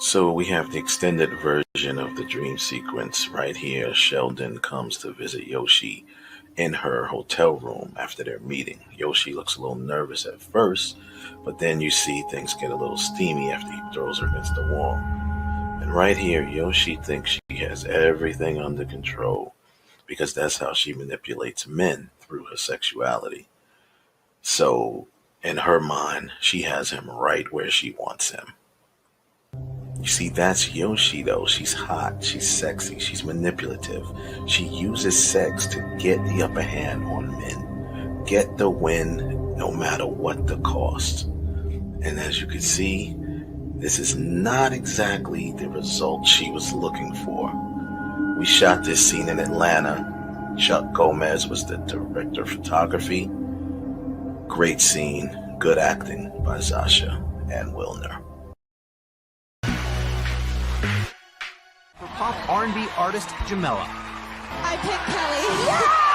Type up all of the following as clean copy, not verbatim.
So we have the extended version of the dream sequence right here. Sheldon comes to visit Yoshi in her hotel room after their meeting. Yoshi looks a little nervous at first, but then you see things get a little steamy after he throws her against the wall. And right here, Yoshi thinks she has everything under control because that's how she manipulates men through her sexuality. So in her mind, she has him right where she wants him. You see, that's Yoshi though. She's hot, she's sexy, she's manipulative. She uses sex to get the upper hand on men, get the win no matter what the cost. And as you can see, this is not exactly the result she was looking for. We shot this scene in Atlanta. Chuck Gomez was the director of photography. Great scene, good acting by Zasha and Wilner. For pop R&B artist Jamela. I picked Kelly. Yeah!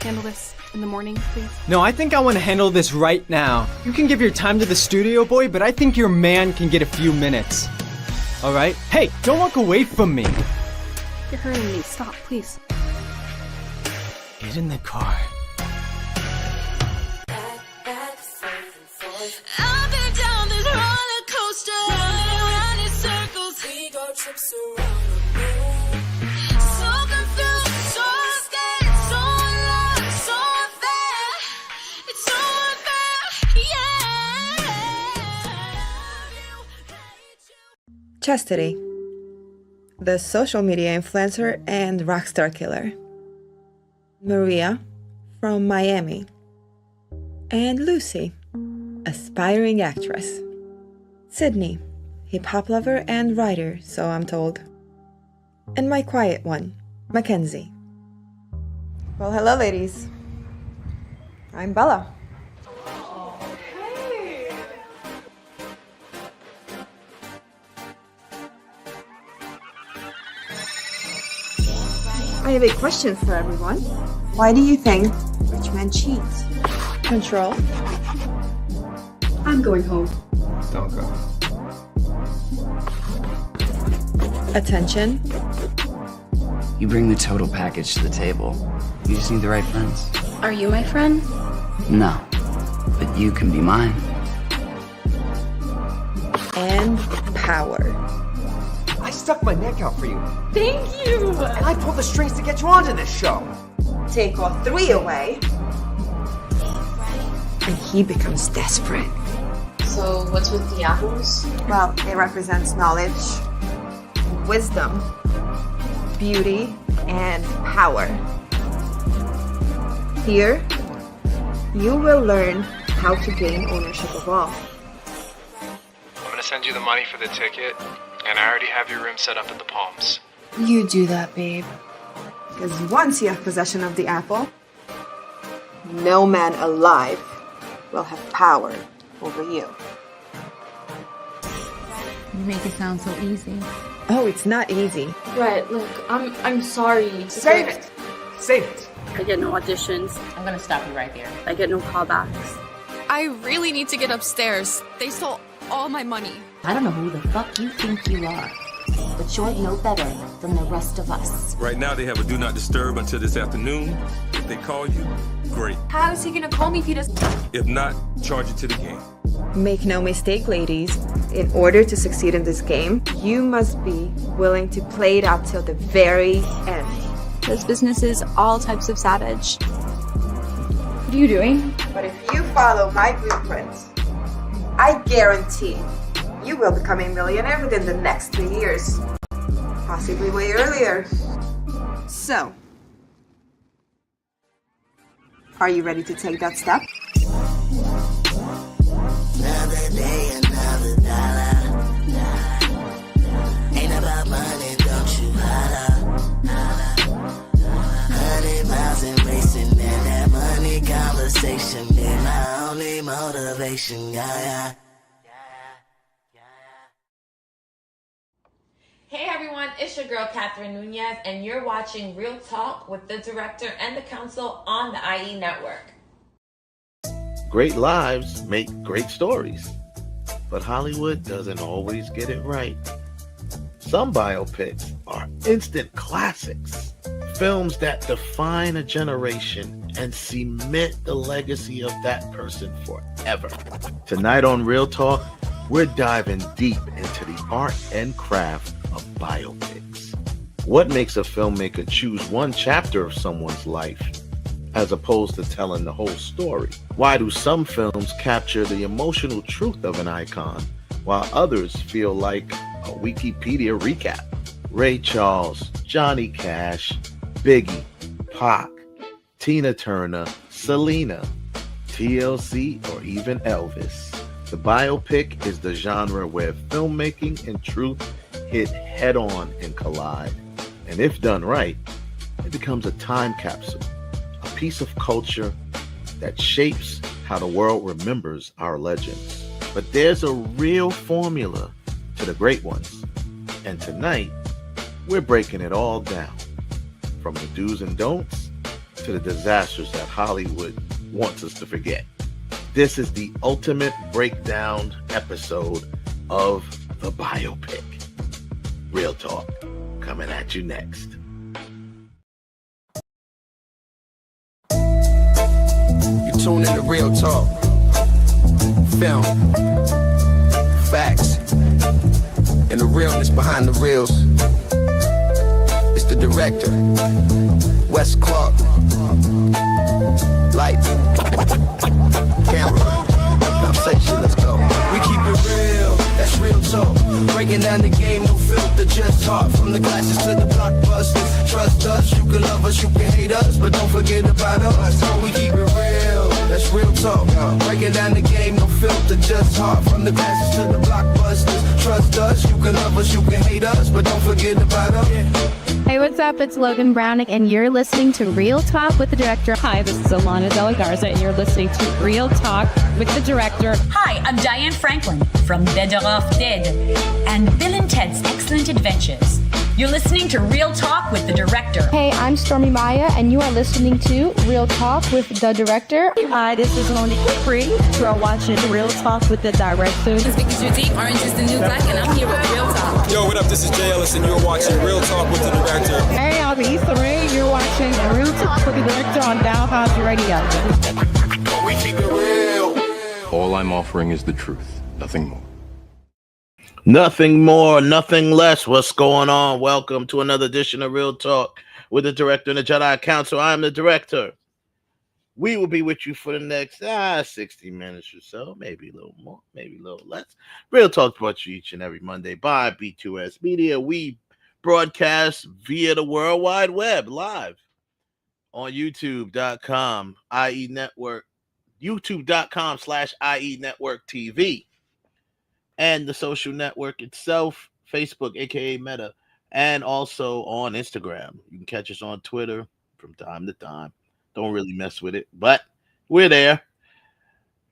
Handle this in the morning, please? No, I think I want to handle this right now. You can give your time to the studio boy, but I think your man can get a few minutes. Alright? Hey, don't walk away from me! You're hurting me. Stop, please. Get in the car. Up and down this roller coaster, running around in circles. We go trips around the moon. So confused, so scared, so alone, so unfair. It's so unfair, yeah. Chastity, the social media influencer and rockstar killer. Maria, from Miami. And Lucy, aspiring actress. Sydney, hip-hop lover and writer, so I'm told. And my quiet one, Mackenzie. Well, hello ladies. I'm Bella. I have a question for everyone. Why do you think rich men cheat? Control. I'm going home. Don't go. Attention. You bring the total package to the table. You just need the right friends. Are you my friend? No, but you can be mine. And power. I stuck my neck out for you. Thank you! And I pulled the strings to get you onto this show. Take all three away. And he becomes desperate. So what's with the apples? Well, it represents knowledge, wisdom, beauty, and power. Here, you will learn how to gain ownership of all. I'm gonna send you the money for the ticket, and I already have your room set up at the Palms. You do that, babe. Because once you have possession of the apple, no man alive will have power over you. You make it sound so easy. Oh, it's not easy. Brett, look, I'm sorry. Save it! Save it! I get no auditions. I'm gonna stop you right there. I get no callbacks. I really need to get upstairs. They stole all my money. I don't know who the fuck you think you are, but you're no better than the rest of us. Right now, they have a do not disturb until this afternoon. If they call you, great. How is he gonna call me if he doesn't? If not, charge it to the game. Make no mistake, ladies. In order to succeed in this game, you must be willing to play it out till the very end. This business is all types of savage. What are you doing? But if you follow my blueprints, I guarantee you will become a millionaire within the next 3 years. Possibly way earlier. So, are you ready to take that step? Another day, another dollar. Ain't about money, don't you holla. motivation, yeah. Hey everyone, it's your girl Catherine Nunez, and you're watching Real Talk with the director and the counsel on the IE Network. Great lives make great stories, but Hollywood doesn't always get it right. Some biopics are instant classics, films that define a generation and cement the legacy of that person forever. Tonight on Real Talk, we're diving deep into the art and craft of biopics. What makes a filmmaker choose one chapter of someone's life as opposed to telling the whole story? Why do some films capture the emotional truth of an icon while others feel like a Wikipedia recap? Ray Charles, Johnny Cash, Biggie, Pac, Tina Turner, Selena, TLC, or even Elvis. The biopic is the genre where filmmaking and truth hit head on and collide. And if done right, it becomes a time capsule, a piece of culture that shapes how the world remembers our legends. But there's a real formula to the great ones. And tonight, we're breaking it all down, from the do's and don'ts to the disasters that Hollywood wants us to forget. This is the ultimate breakdown episode of the biopic. Real Talk, coming at you next. You tune in to Real Talk. Film. Facts. And the realness behind the reels. It's the director, Wes Clark. Lights. Camera. Conversation, let's go. We keep it real, that's real talk. Breaking down the game, no filter, just talk. From the classes to the blockbusters. Trust us, you can love us, you can hate us, but don't forget about us. We keep it real, that's real talk. Breaking down the game, no filter, just talk. From the classes to the blockbusters. Trust us, you can love us, you can hate us, but don't forget about us. Hey, what's up? It's Logan Brownick, and you're listening to Real Talk with the director. Hi, this is Alana Della Garza, and you're listening to Real Talk with the director. Hi, I'm Diane Franklin from Dead or Off Dead and Bill and Ted's Excellent Adventures. You're listening to Real Talk with the director. Hey, I'm Stormy Maya, and you are listening to Real Talk with the director. Hi, this is Monique Capri. You are watching Real Talk with the director. It's Vicky Judy, Orange is the New Black, and I'm here with Real Talk. Yo, what up? This is Jay Ellis, and you're watching Real Talk with the director. Hey, I'm Issa Rae. You're watching Real Talk with the director on Downhouse Radio. We keep it real. All I'm offering is the truth, nothing more. Nothing more, nothing less. What's going on? Welcome to another edition of Real Talk with the director and the Jedi Council. I'm the director. We will be with you for the next 60 minutes or so, maybe a little more, maybe a little less. Real Talk brought you each and every Monday by B2S Media. We broadcast via the World Wide Web live on youtube.com, IE Network, youtube.com/IE Network TV. And the social network itself, Facebook, aka Meta, and also on Instagram. You can catch us on Twitter from time to time. Don't really mess with it, but we're there.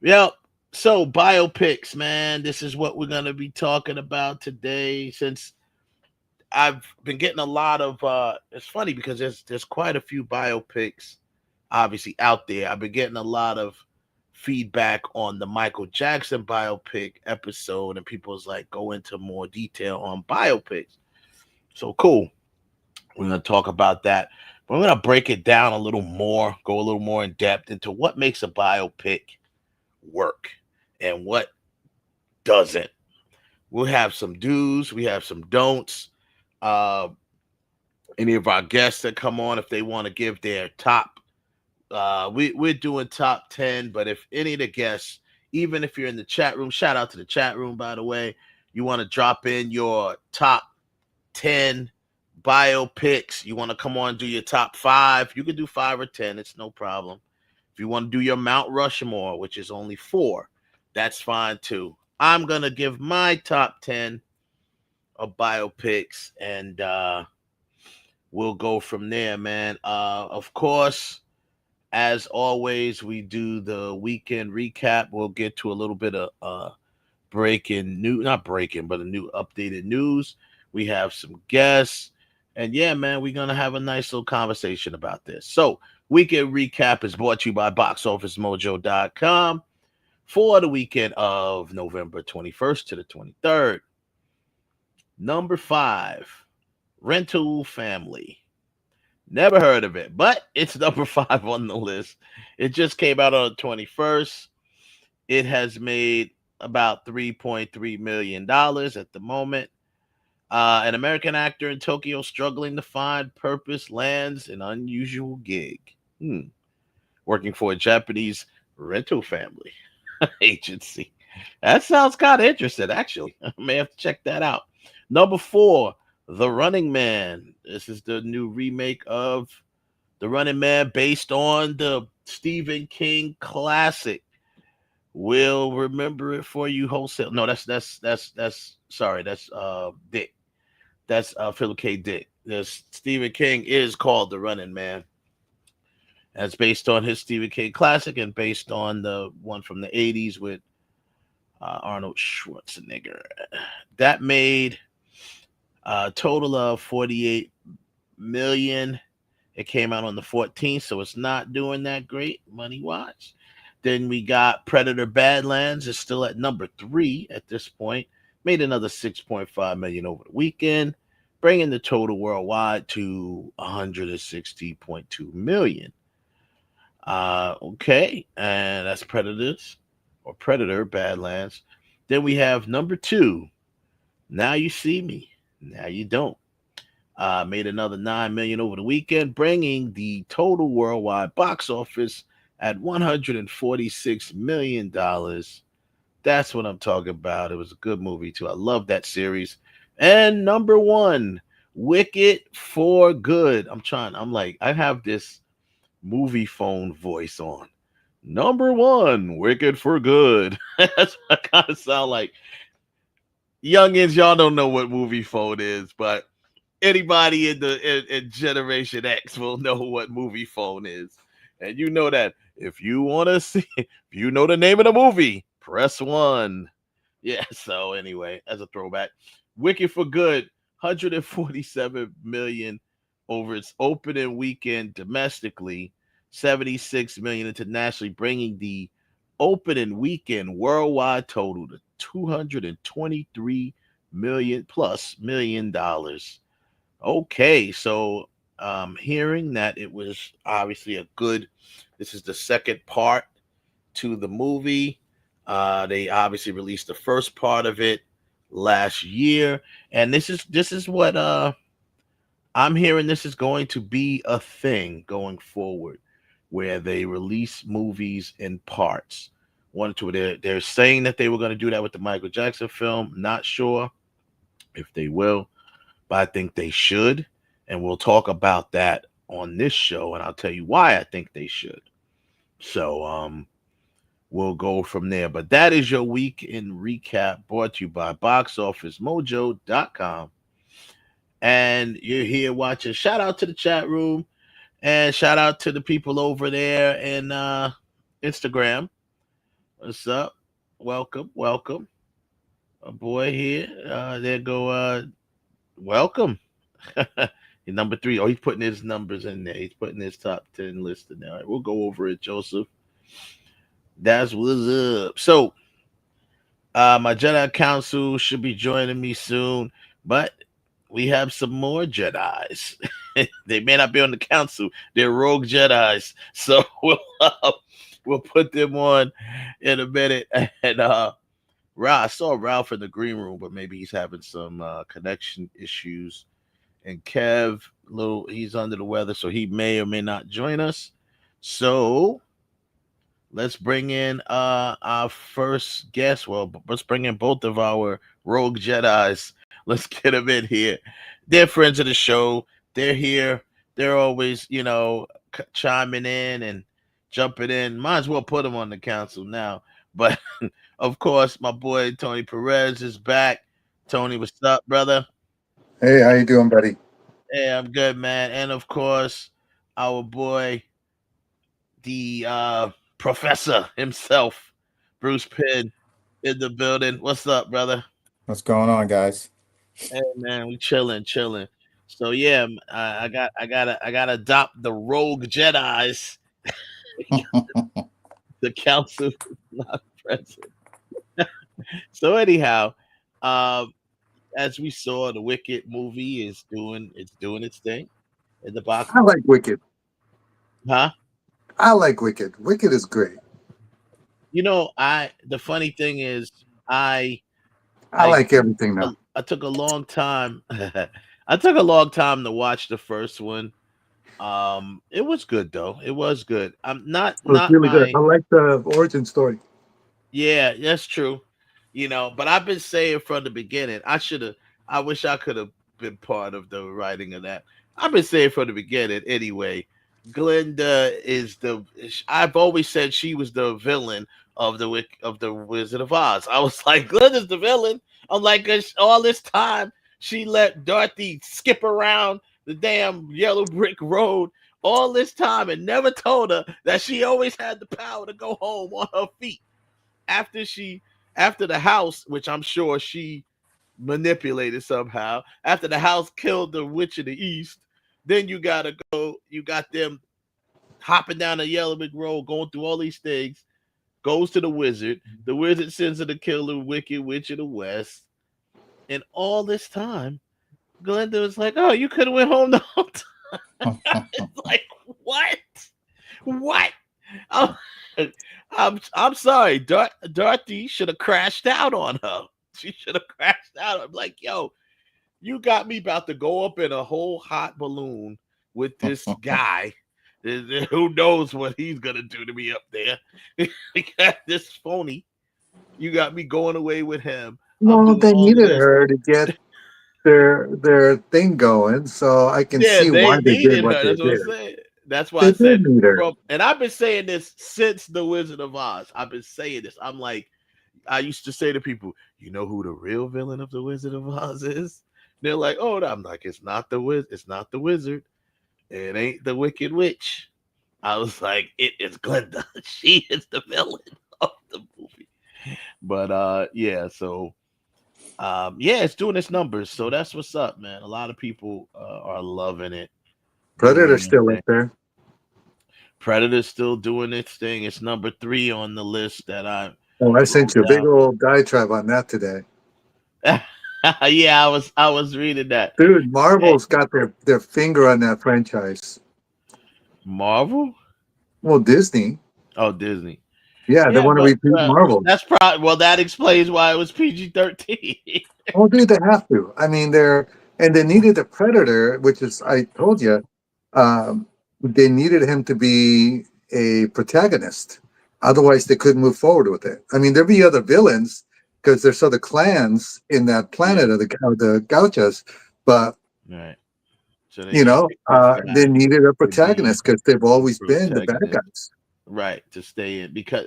Yep. So biopics, man. This is what we're going to be talking about today. Since I've been getting a lot of, it's funny because there's quite a few biopics, obviously, out there. I've been getting a lot of feedback on the Michael Jackson biopic episode, and people's like, go into more detail on biopics. So cool. We're going to talk about that. But I'm going to break it down a little more, go a little more in depth into what makes a biopic work and what doesn't. We'll have some do's, we have some don'ts. Any of our guests that come on, if they want to give their top, we're doing top 10, but if any of the guests, even if you're in the chat room, shout out to the chat room, by the way, you want to drop in your top 10 biopics, you want to come on and do your top 5, you can do 5 or 10, it's no problem. If you want to do your Mount Rushmore, which is only 4, that's fine too. I'm going to give my top 10 of biopics, and we'll go from there, man. Of course, As always, we do the weekend recap. We'll get to a little bit of breaking new, not breaking, but a new updated news. We have some guests. And yeah, man, we're going to have a nice little conversation about this. So, weekend recap is brought to you by BoxOfficeMojo.com for the weekend of November 21st to the 23rd. Number 5, Rental Family. Never heard of it, but it's number 5 on the list. It just came out on the 21st. It has made about $3.3 million at the moment. An American actor in Tokyo struggling to find purpose lands an unusual gig. Working for a Japanese rental family agency. That sounds kind of interesting, actually. I may have to check that out. Number 4, The Running Man. This is the new remake of The Running Man based on the Stephen King classic. We'll remember it for you wholesale. No, that's sorry, that's Dick. That's Philip K. Dick. This Stephen King is called The Running Man. That's based on his Stephen King classic and based on the one from the 80s with Arnold Schwarzenegger. That made a total of $48 million. It came out on the 14th, so it's not doing that great money-wise. Then we got Predator Badlands. It's still at number 3 at this point. Made another $6.5 million over the weekend, bringing the total worldwide to $160.2 million. Okay, and that's Predator Badlands. Then we have number 2, Now You See Me, Now You Don't. Made another $9 million over the weekend, bringing the total worldwide box office at $146 million. That's what I'm talking about. It was a good movie too. I love that series. And number 1, Wicked for Good. I have this movie phone voice on. Number 1, Wicked for Good. That's what I kind of sound like. Youngins, y'all don't know what movie phone is, but anybody in Generation X will know what movie phone is. And you know that if you want to see, if you know the name of the movie, press 1. Yeah, so anyway, as a throwback, Wicked for Good, $147 million over its opening weekend domestically, $76 million internationally, bringing the opening weekend worldwide total to $223 million. Okay, so hearing that it was obviously this is the second part to the movie. They obviously released the first part of it last year, and this is what I'm hearing. This is going to be a thing going forward, where they release movies in parts. They're saying that they were going to do that with the Michael Jackson film. Not sure if they will, but I think they should, and we'll talk about that on this show, and I'll tell you why I think they should. So we'll go from there. But that is your weekend recap brought to you by BoxOfficeMojo.com. And you're here watching. Shout out to the chat room, and shout out to the people over there in Instagram. What's up? Welcome. A boy here. There go. Welcome. Number 3. Oh, he's putting his numbers in there. He's putting his top 10 list in there. All right, we'll go over it, Joseph. That's what's up. So, my Jedi Council should be joining me soon, but we have some more Jedis. They may not be on the council. They're rogue Jedis. So we'll put them on in a minute. And I saw Ralph in the green room, but maybe he's having some connection issues. And Kev, he's under the weather, so he may or may not join us. So let's bring in our first guest. Well, let's bring in both of our rogue Jedis. Let's get them in here. They're friends of the show. They're here. They're always, chiming in and jumping in. Might as well put them on the council now. But, of course, my boy Tony Perez is back. Tony, what's up, brother? Hey, how you doing, buddy? Hey, I'm good, man. And, of course, our boy the professor himself, Bruce Penn, in the building. What's up, brother? What's going on, guys? Hey man, we chilling. So yeah, I gotta adopt the rogue Jedi's. The council is not present. So anyhow, um, as we saw, the Wicked movie is doing its thing in the box. I like Wicked. Huh? I like Wicked. Wicked is great. You know, the funny thing is, I like everything now. I took a long time. I took a long time to watch the first one. It was good though. It was good. I'm not It was not really good. my I like the origin story. Yeah, that's true. But I've been saying from the beginning, I wish I could have been part of the writing of that. I've been saying from the beginning anyway. Glenda I've always said she was the villain of the Wizard of Oz. I was like, Glenda's the villain. I'm like, all this time she let Dorothy skip around the damn yellow brick road all this time and never told her that she always had the power to go home on her feet. After the house, which I'm sure she manipulated somehow, after the house killed the witch of the East, then you got them hopping down the yellow brick road, going through all these things, goes to the wizard sends her to kill the wicked witch of the West, and all this time Glenda was like, oh, you could have went home the whole time. It's like, what? I'm sorry. Dorothy should have crashed out on her. She should have crashed out. I'm like, yo, you got me about to go up in a whole hot balloon with this guy. Who knows what he's gonna do to me up there? This phony. You got me going away with him. Well, they needed her to get their thing going, so I can see they why they did needed what her. they That's what did. I'm saying. That's why They I said, did need her. and I've been saying this since The Wizard of Oz. I've been saying this. I'm like, I used to say to people, you know who the real villain of The Wizard of Oz is? They're like, oh, I'm like, it's not the wizard. It ain't the Wicked Witch. I was like, it is Glenda. She is the villain of the movie. But yeah, so it's doing its numbers. So that's what's up, man. A lot of people are loving it. Predator's still up there. Predator's still doing its thing. It's number 3 on the list that I sent you a big old diatribe on that today. Yeah, I was reading that. Dude, Marvel's got their finger on that franchise. Marvel? Well, Disney. Oh, Disney. Yeah, they want to repeat Marvel. That's probably that explains why it was PG-13. Well, dude, they have to. I mean, they needed a Predator, which is, I told you, they needed him to be a protagonist. Otherwise, they couldn't move forward with it. I mean, there'd be other villains because there's other clans in that planet of the Gauchos, but right. So they needed a protagonist because they've always been the bad guys. Right, to stay in, because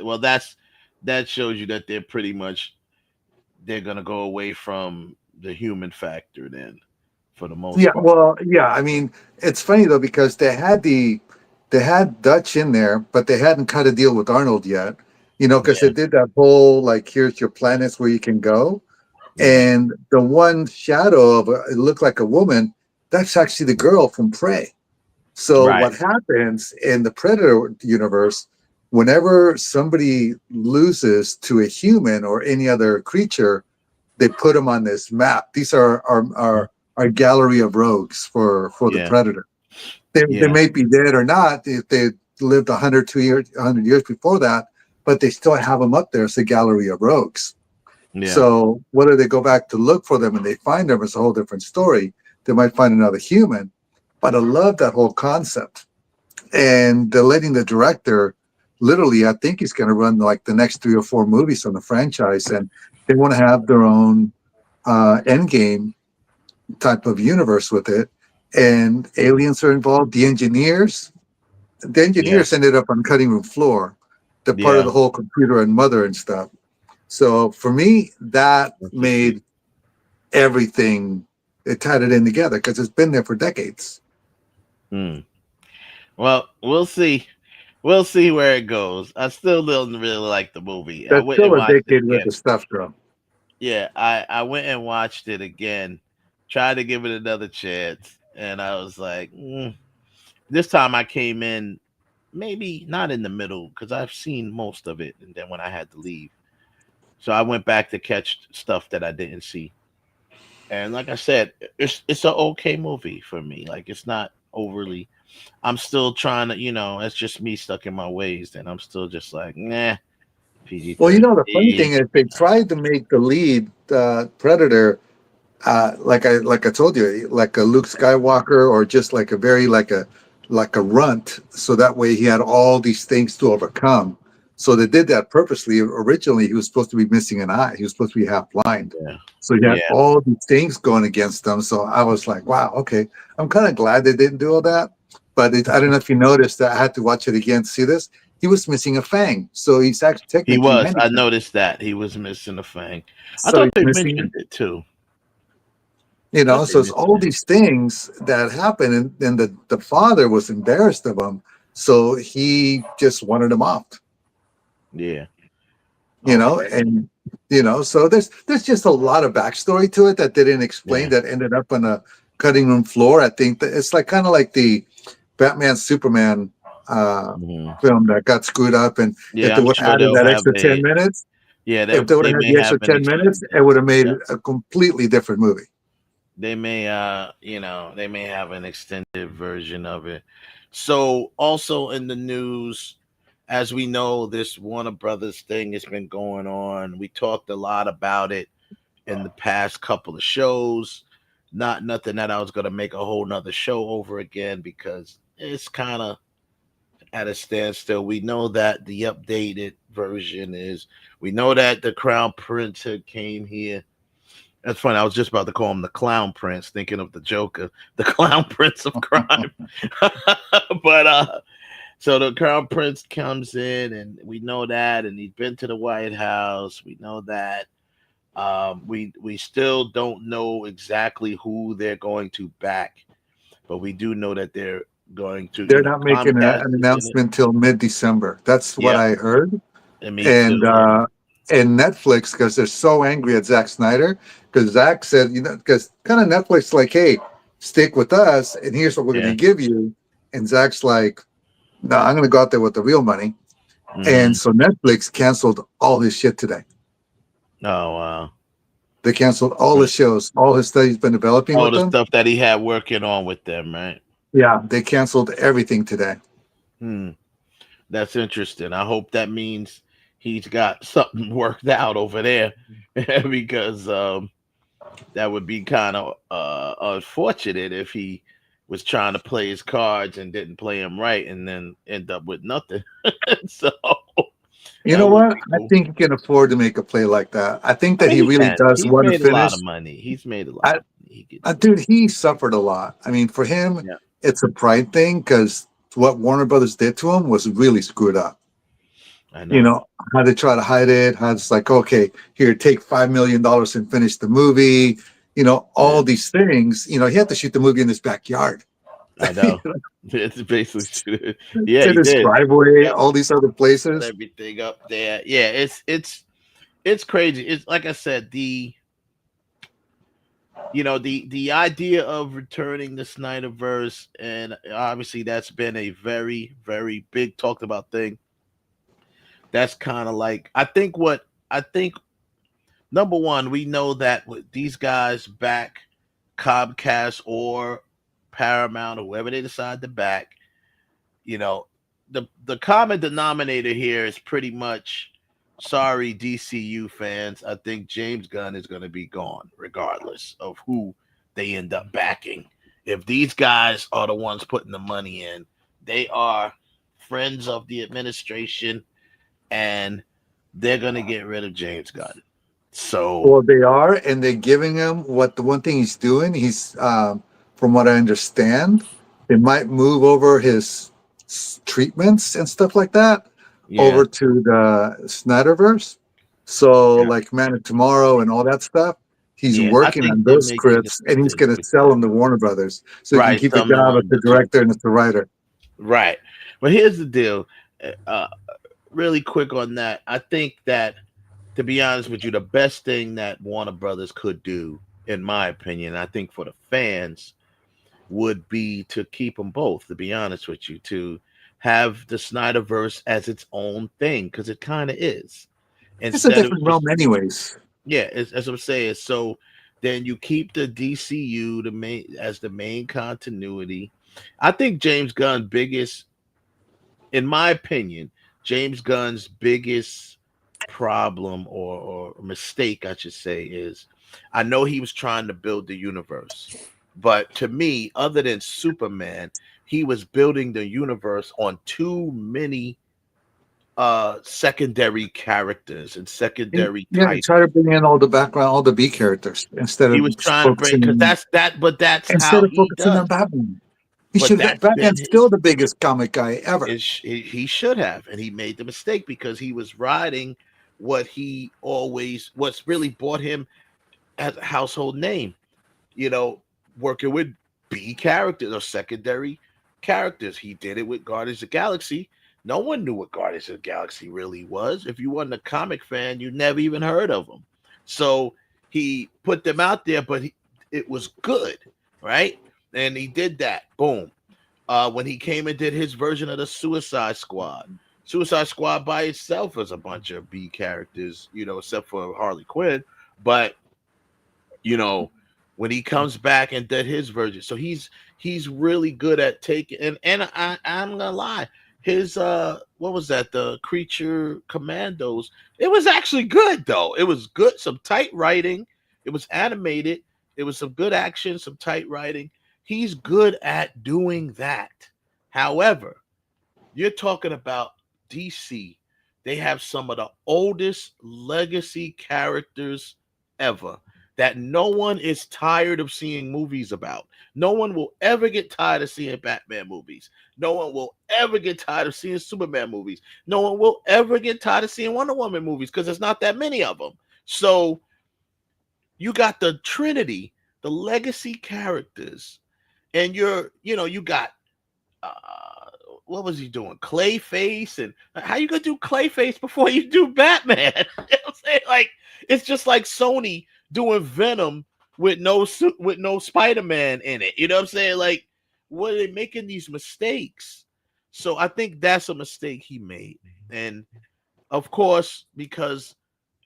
that shows you that they're gonna go away from the human factor then, for the most part. Well, yeah. I mean, it's funny though because they had Dutch in there, but they hadn't cut a deal with Arnold yet. Because they did that whole like, here's your planets where you can go, and the one shadow of it looked like a woman. That's actually the girl from Prey. So what happens in the Predator universe, whenever somebody loses to a human or any other creature, they put them on this map. These are our gallery of rogues for the Predator. They may be dead or not if they lived 100 years before that, but they still have them up there as a gallery of rogues. Yeah. So whether they go back to look for them and they find them is a whole different story. They might find another human. But I love that whole concept. And they're letting the director, literally, I think he's going to run like the next 3 or 4 movies on the franchise. And they want to have their own endgame type of universe with it. And aliens are involved. The engineers ended up on cutting room floor. They're part of the whole computer and mother and stuff. So for me, that made everything, it tied it in together because it's been there for decades. Well, we'll see. We'll see where it goes. I still don't really like the movie. I They're went still and watched it addicted with again. the stuff, though. Yeah, I went and watched it again. Tried to give it another chance, and I was like, this time I came in maybe not in the middle because I've seen most of it, and then when I had to leave, so I went back to catch stuff that I didn't see. And like I said, it's an okay movie for me. Like it's not overly. I'm still trying to, it's just me stuck in my ways, and I'm still just like, nah, PG Well, the funny 13. thing is they tried to make the lead Predator like I told you, like a Luke Skywalker, or just like a very like a runt, so that way he had all these things to overcome. So they did that purposely. Originally, he was supposed to be missing an eye. He was supposed to be half blind. Yeah. So he had Yeah. all these things going against him. So I was like, wow, okay. I'm kind of glad they didn't do all that. But I don't know if you noticed that I had to watch it again to see this. He was missing a fang. So he's actually He technically was. I handicapped. noticed that he was missing a fang. I So thought they he's missing mentioned it too. So it's all these things that happen, and the father was embarrassed of him, so he just wanted him off. Yeah. And so there's just a lot of backstory to it that they didn't explain, that ended up on a cutting room floor. I think that it's like kind of like the Batman Superman film that got screwed up, and if they would have added that extra 10 minutes, if they would have had may the extra have an 10 minutes, it would have made a completely different movie. They may they may have an extended version of it. So also in the news, as we know, this Warner Brothers thing has been going on. We talked a lot about it in the past couple of shows. Nothing that I was going to make a whole nother show over again, because it's kind of at a standstill. We know that the updated version we know that the Crown Prince came here. That's funny. I was just about to call him the Clown Prince, thinking of the Joker, the Clown Prince of crime. But so the Crown Prince comes in, and we know that, and he's been to the White House. We know that. We still don't know exactly who they're going to back, but we do know that they're going to. They're not making Comcast an announcement till mid-December. That's what I heard. And Netflix, because they're so angry at Zack Snyder, because Zack said, because kind of Netflix like, hey, stick with us, and here's what we're going to give you. And Zack's like, no, I'm going to go out there with the real money. And so Netflix canceled all his shit today. Oh, wow. They canceled all his shows, all his stuff he's been developing all with the them. Stuff that he had working on with them, right? Yeah, they canceled everything today. That's interesting. I hope that means he's got something worked out over there, because that would be kind of unfortunate if he was trying to play his cards and didn't play them right, and then end up with nothing. So you know what? Cool. I think he can afford to make a play like that. I think that he really does want to finish. He's made a lot of money. He's made a lot of money. Dude, he suffered a lot. I mean, for him, it's a pride thing, because what Warner Brothers did to him was really screwed up. I know. How they try to hide it, how it's like, okay, here, take $5 million and finish the movie. All these things. He had to shoot the movie in his backyard. I know. It's basically in his driveway, all these other places. Everything up there. Yeah, it's crazy. It's like I said, the idea of returning the Snyderverse, and obviously that's been a very, very big talked about thing. That's kind of like, I think number one, we know that these guys back Comcast or Paramount or whoever they decide to back, the common denominator here is pretty much, sorry, DCU fans, I think James Gunn is going to be gone regardless of who they end up backing. If these guys are the ones putting the money in, they are friends of the administration, and they're going to get rid of James Gunn. So, well, they are, and they're giving him the one thing he's doing. He's, from what I understand, they might move over his treatments and stuff like that over to the Snyderverse. So, like Man of Tomorrow and all that stuff, he's working on those scripts, and he's going to sell them to Warner Brothers, so he can keep the job as the director and as the writer. Right. But here's the deal. really quick on that. I think that, to be honest with you, the best thing that Warner Brothers could do, in my opinion, I think for the fans, would be to keep them both. To be honest with you, to have the Snyderverse as its own thing, because it kind of is. It's a Instead of different just, realm, anyways. yeah, as I'm saying. So then you keep the DCU the main as the main continuity. I think James Gunn biggest, in my opinion, James Gunn's biggest problem or mistake, I should say, is I know he was trying to build the universe, but to me, other than Superman, he was building the universe on too many secondary characters and secondary Yeah, types. try to bring in all the background, all the B characters instead He of was trying to bring, because focusing that's instead how of he focusing on does. Batman. He But should. that's been Batman's his. still the biggest comic guy ever. He should have, and he made the mistake because he was riding what's really brought him as a household name. You know, working with B characters or secondary characters. He did it with Guardians of the Galaxy. No one knew what Guardians of the Galaxy really was. If you wasn't a comic fan, you never even heard of them. So he put them out there, but it was good, right? And he did that. Boom. When he came and did his version of the Suicide Squad. Suicide Squad by itself is a bunch of B characters, except for Harley Quinn. But when he comes back and did his version, so he's really good at taking. And I'm gonna lie, his what was that? The Creature Commandos. It was actually good though. It was good. Some tight writing. It was animated. It was some good action. Some tight writing. He's good at doing that. However, you're talking about DC. They have some of the oldest legacy characters ever that no one is tired of seeing movies about. No one will ever get tired of seeing Batman movies. No one will ever get tired of seeing Superman movies. No one will ever get tired of seeing Wonder Woman movies because there's not that many of them. So you got the Trinity, the legacy characters. And you got what was he doing? Clayface, and how you gonna do Clayface before you do Batman? You know what I'm saying? Like, it's just like Sony doing Venom with no Spider-Man in it. You know what I'm saying? Like, what are they making these mistakes? So I think that's a mistake he made. And of course, because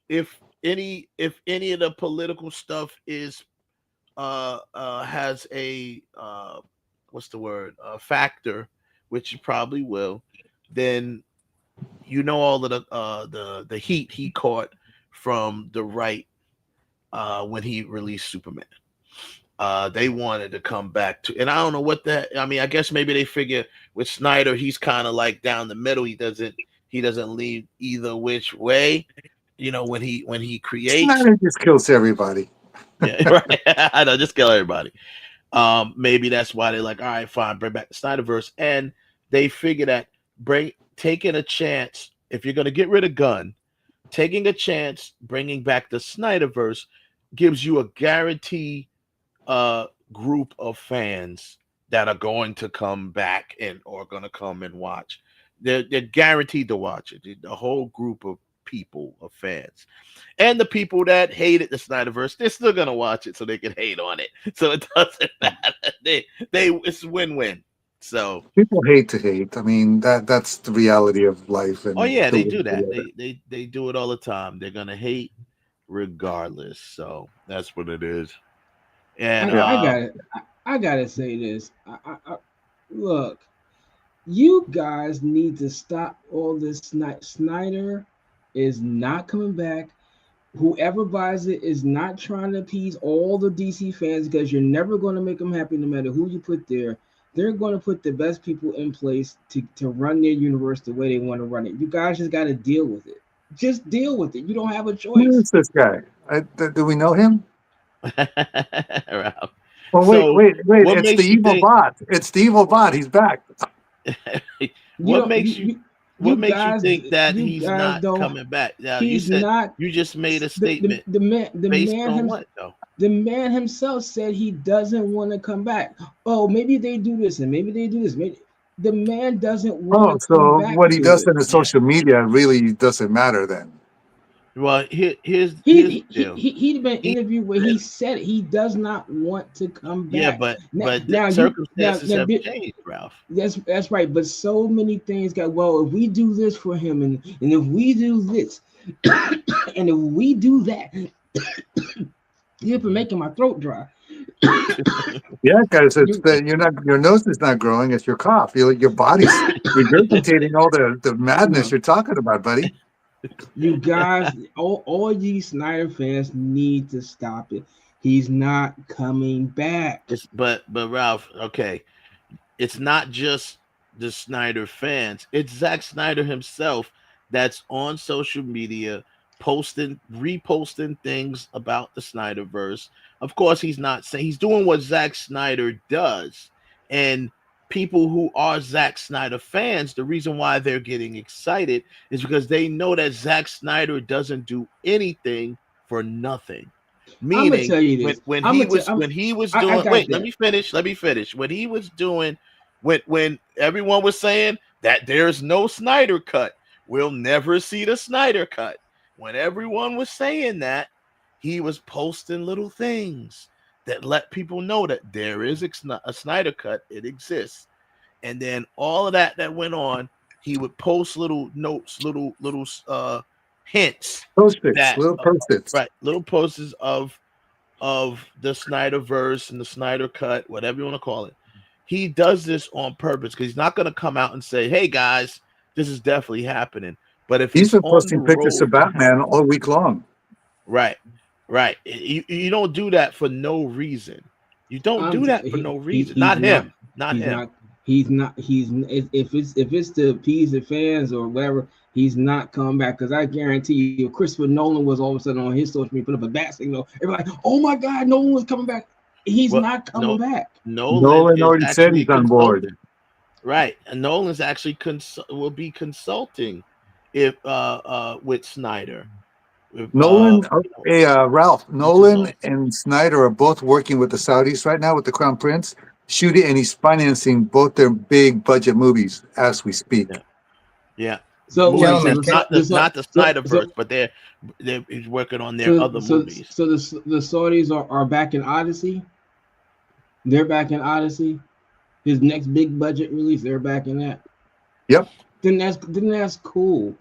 if any of the political stuff is has a what's the word, factor, which you probably will, then all of the heat he caught from the right when he released Superman. They wanted to come back to, and I don't know what that. I mean, I guess maybe they figure with Snyder, he's kind of like down the middle. He doesn't lean either which way. When he creates, Snyder just kills everybody. Yeah, right. I know, just kill everybody. Maybe that's why they're like, all right, fine, bring back the Snyderverse, and they figure that taking a chance, if you're gonna get rid of Gunn, taking a chance, bringing back the Snyderverse gives you a guarantee group of fans that are going to come back or going to come and watch. They're guaranteed to watch it. The whole group of people, of fans, and the people that hated the Snyderverse, they're still gonna watch it so they can hate on it. So it doesn't matter. It's win-win. So people hate to hate. I mean, that's the reality of life. And they do that. They do it all the time. They're gonna hate regardless. So that's what it is. And I gotta say this. Look, you guys need to stop all this. Snyder is not coming back. Whoever buys it is not trying to appease all the DC fans, because you're never going to make them happy no matter who you put there. They're going to put the best people in place to run their universe the way they want to run it. You guys just got to deal with it. Just deal with it. You don't have a choice. Who is this guy? Do we know him? Well, wait. It's the evil bot. It's the evil bot. He's back. What makes you think that he's not coming back? Now, you just made a statement. The man himself said he doesn't want to come back. Oh, maybe they do this and maybe they do this. the man doesn't Oh, want to come so back what he to does it. in the social media really doesn't matter then. Well, here's He the deal. he'd been interviewed where he said he does not want to come Yeah, back. but Now, but the now you circumstances now have changed, Ralph. that's right. But so many things got. Well, if we do this for him, and if we do this, and if we do that, you've been making my throat dry. Yeah, guys, it's that you're not, your nose is not growing, it's your cough. Your body's regurgitating all the madness you're talking about, buddy. You guys, all these Snyder fans need to stop it. He's not coming back. But Ralph, okay, it's not just the Snyder fans. It's Zack Snyder himself that's on social media reposting things about the Snyderverse. Of course, he's not saying he's doing what Zack Snyder does, and people who are Zack Snyder fans, the reason why they're getting excited is because they know that Zack Snyder doesn't do anything for nothing. Meaning, tell you this. when he was doing, wait, let me finish. When he was doing, when everyone was saying that there's no Snyder cut, we'll never see the Snyder cut. When everyone was saying that, he was posting little things that let people know that there is a Snyder cut. It exists. And then all of that went on, he would post little notes, little hints. Little post-its. Right. Little posters of the Snyderverse and the Snyder cut, whatever you want to call it. He does this on purpose because he's not going to come out and say, hey guys, this is definitely happening. But if he's been posting pictures of Batman all week long. Right. You don't do that for no reason. You don't do that for no reason. Not him. He's not. If it's to appease the fans or whatever, he's not coming back. Because I guarantee you, if Christopher Nolan was all of a sudden on his social media put up a bat signal, everybody, oh my God, Nolan was coming back. He's not coming back. Nolan already said he's on board. Right, and Nolan's actually will be consulting if with Snyder. Nolan, Ralph, Nolan and Snyder are both working with the Saudis right now with the Crown Prince shooting, and he's financing both their big budget movies as we speak. Yeah. So not the Snyderverse, but he's working on their other movies. So the Saudis are back in Odyssey. They're back in Odyssey. His next big budget release, they're back in that. Yep. Then that's cool.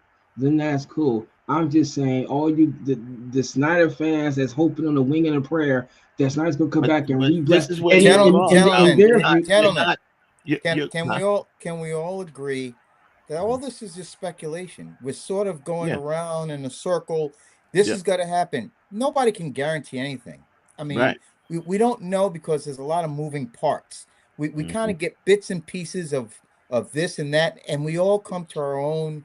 I'm just saying, all you the Snyder fans that's hoping on the wing and a prayer that Snyder's gonna come back and re-bless. Can we all agree that all this is just speculation? We're sort of going around in a circle. This is going to happen. Nobody can guarantee anything. I mean, we don't know because there's a lot of moving parts. We kind of get bits and pieces of this and that, and we all come to our own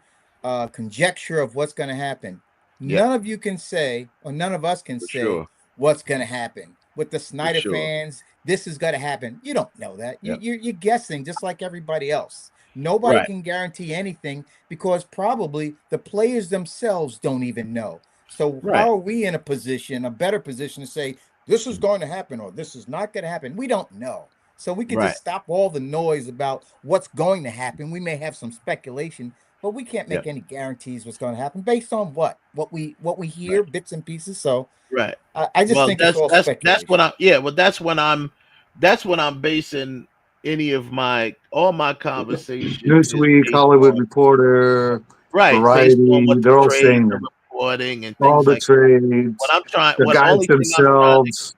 conjecture of what's going to happen. None of you can say, or none of us can say what's going to happen. With the Snyder fans, this is going to happen. You don't know that. You're guessing just like everybody else. Nobody can guarantee anything because probably the players themselves don't even know. So how are we in a better position to say this is going to happen or this is not going to happen? We don't know. So we can just stop all the noise about what's going to happen. We may have some speculation, but we can't make any guarantees what's going to happen based on what we hear, bits and pieces. So I just think it's all speculation. That's when I'm basing all my conversations. Newsweek, Hollywood Reporter, Variety, they're all saying them. Reporting and all things the like trades, the guys themselves.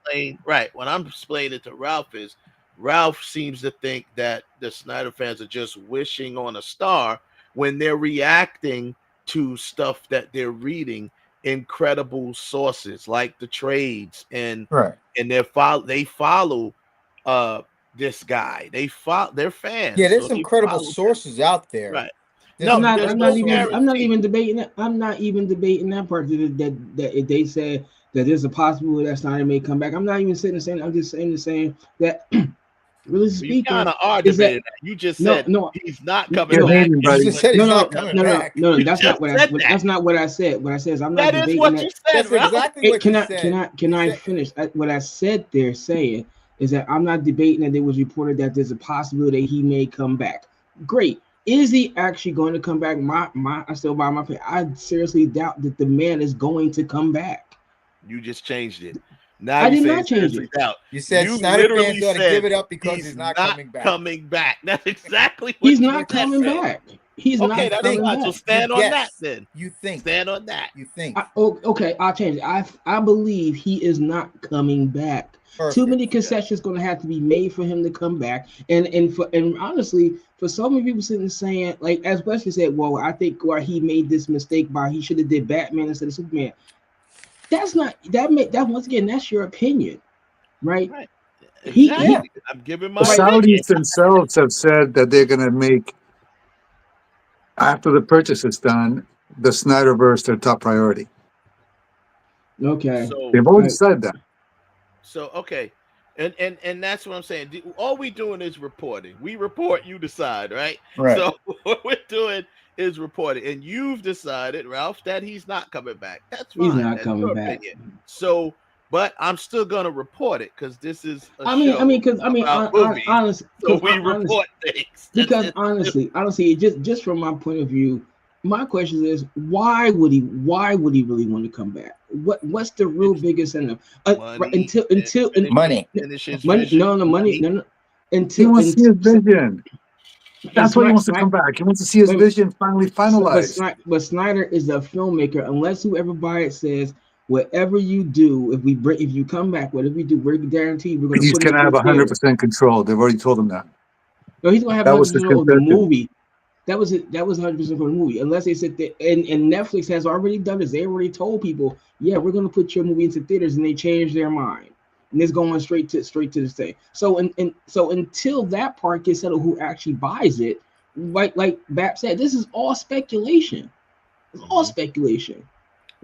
What I'm explaining to Ralph is Ralph seems to think that the Snyder fans are just wishing on a star when they're reacting to stuff that they're reading in credible sources like the trades and they follow this guy. They're fans. Yeah, there's some credible sources out there. Right. I'm not even debating that. I'm not even debating that part that if they said that there's a possibility that Snyder may come back. I'm not even saying. I'm just saying that. Really speaking, you kind of are debating that. You just said he's not coming back. You just said he's not coming back. No, that's not what that's not what I said. What I said is I'm not debating that. You said, that's exactly what you said. Can I finish? What I said there saying is that I'm not debating that it was reported that there's a possibility that he may come back. great. Is he actually going to come back? I still buy my opinion. I seriously doubt that the man is going to come back. You just changed it. Now I you did say not change it. doubt. You said You Snyder literally fans ought to said give it up because he's not coming back. Coming back. That's exactly what He's you not coming said. back. He's okay, not that's coming fine. back. So stand on that then. You think. Stand on that. You think. Okay, I'll change it. I believe he is not coming back. Perfect. Too many concessions going to have to be made for him to come back. And honestly, for so many people sitting saying, like, as Wesley said, well, I think where he made this mistake by he should have did Batman instead of Superman. That's not that once again, that's your opinion, right? Right. Exactly. I'm giving my the Saudis themselves have said that they're going to make, after the purchase is done, the Snyderverse their top priority. Okay. So, They've already said that. So okay, and that's what I'm saying. All we doing is reporting. We report, you decide, right? Right. So what we're doing is reporting, and you've decided, Ralph, that he's not coming back. That's fine. He's not That's coming your back. opinion. So, but I'm still gonna report it because this is. Honestly, so we report things. Because honestly, just from my point of view, my question is, why would he really want to come back? What's the real biggest incentive? Money. No. He wants to see his vision. That's why he wants to come back. He wants to see his vision finally finalized. But Snyder is a filmmaker. Unless whoever buy it says, whatever you do, if you come back, whatever you do, we're guaranteed we're going to. He's going to have 100% control. They've already told him that. No, he's going to have 100% control of the movie. That was it. That was 100% for the movie. Unless they said that, and Netflix has already done this. They already told people, yeah, we're going to put your movie into theaters, and they changed their mind, and it's going straight to the thing. So so until that part gets settled, who actually buys it, like Bap said, this is all speculation. It's all speculation.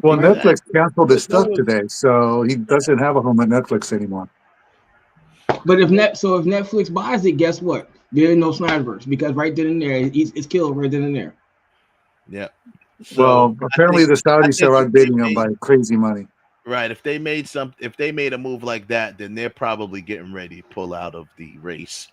Well, Netflix canceled his stuff today, so he doesn't have a home at Netflix anymore. But if Netflix buys it, guess what? There is no Snyderverse because right then and there, it's killed right then and there. Yeah. So apparently the Saudis are outbidding him by crazy money. Right. If they made a move like that, then they're probably getting ready to pull out of the race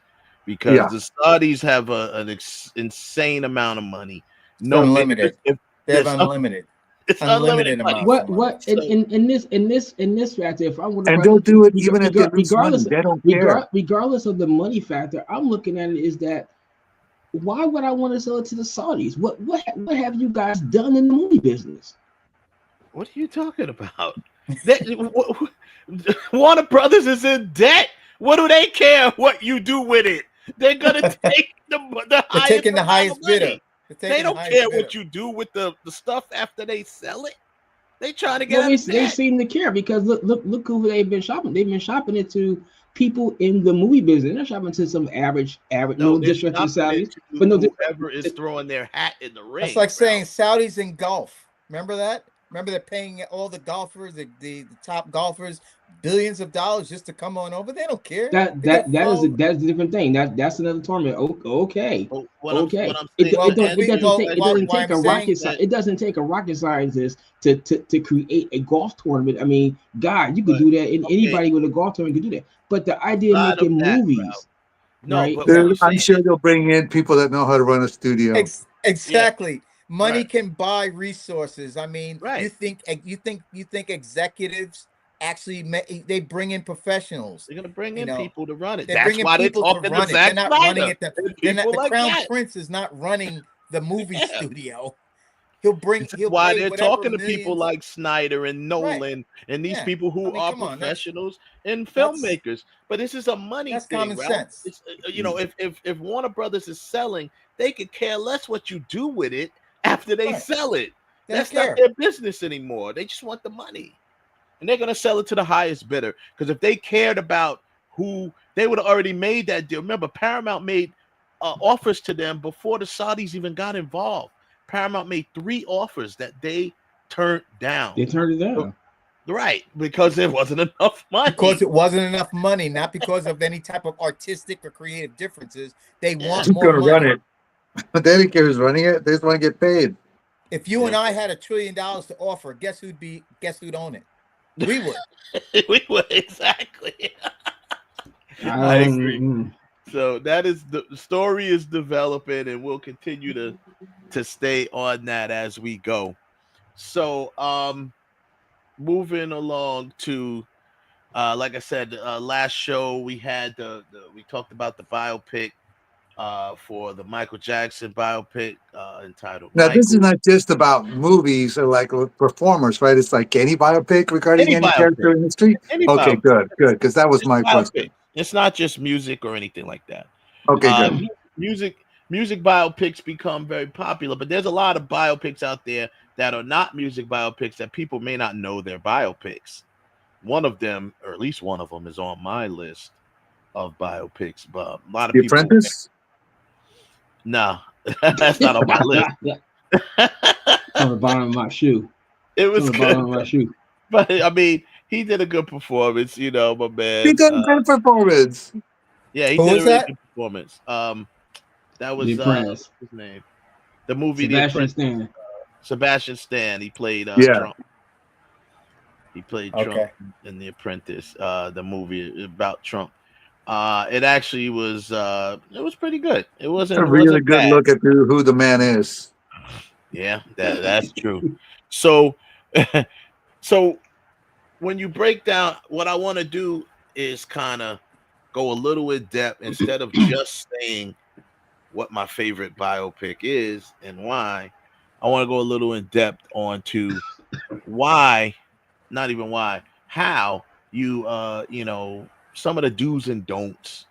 because the Saudis have an insane amount of money. No, unlimited. They have unlimited. It's unlimited money. What in this factor, if I'm and they'll do it even if they lose money. They don't care. Regardless of the money factor, I'm looking at it is that why would I want to sell it to the Saudis? What have you guys done in the movie business? What are you talking about? Warner Brothers is in debt. What do they care what you do with it? They're gonna take the highest bidder. They don't care what you do with the stuff after they sell it. They trying to get. They seem to care because look who they've been shopping. They've been shopping it to people in the movie business. They're shopping to some average. No disrespect to Saudis, but whoever is throwing their hat in the ring. That's like saying Saudis in golf. Remember that? Remember they're paying all the golfers, the top golfers, billions of dollars just to come on over. They don't care. That's a different thing. That's another tournament. Okay. It doesn't take a rocket scientist to create a golf tournament. I mean, God, you could do that. Anybody with a golf tournament could do that. But the idea of making movies, right? I'm sure they'll bring in people that know how to run a studio. Exactly. Yeah. Money can buy resources. I mean, you think executives actually they bring in professionals. They're gonna bring in people to run it. That's why they're talking to Zack Snyder. They're not running it. The Crown Prince is not running the movie studio. He'll why they're talking to people like Snyder and Nolan and these people who are professionals and filmmakers. But this is a money thing. Common sense. It's, if Warner Brothers is selling, they could care less what you do with it after they sell it. That's not their business anymore. They just want the money. And they're going to sell it to the highest bidder. Because if they cared about who, they would have already made that deal. Remember, Paramount made offers to them before the Saudis even got involved. Paramount made 3 offers that they turned down. They turned it down. Right. Because there wasn't enough money. Because it wasn't enough money, not because of any type of artistic or creative differences. They want more money. Run it. But they don't care who's running it. They just want to get paid. If you and I had $1 trillion to offer, guess who'd own it? We would. We would, exactly. I agree. So that is the story is developing, and we'll continue to stay on that as we go. So moving along to like I said, last show we had we talked about the biopic for the Michael Jackson biopic entitled Now, this is Michael. not just about movies or like performers, right? It's like any biopic regarding Any any character biopic. in history. Any Okay, biopic. good, because that was It's my biopic. question. It's not just music or anything like that. Okay, good. Music biopics become very popular, but there's a lot of biopics out there that are not music biopics that people may not know they're biopics. One of them, or at least one of them, is on my list of biopics, but a lot of The people. Apprentice? No, that's not on my list. It's on the bottom of my shoe. It was on the good, bottom of my shoe. but I mean, he did a good performance, my man. He did a good performance. Yeah, he Who did a was really that? good performance. That was The Apprentice. what's his name? The movie The Sebastian Apprentice. Stan. Sebastian Stan. He played Yeah. Trump. He played Trump Okay. in The Apprentice, the movie about Trump. It actually was it was pretty good. It It's wasn't a really wasn't good bad. look at who the man is. Yeah, that's true. So so when you break down, what I want to do is kind of go a little in depth instead of just saying what my favorite biopic is and why. I want to go a little in depth onto why, not even why, how you some of the do's and don'ts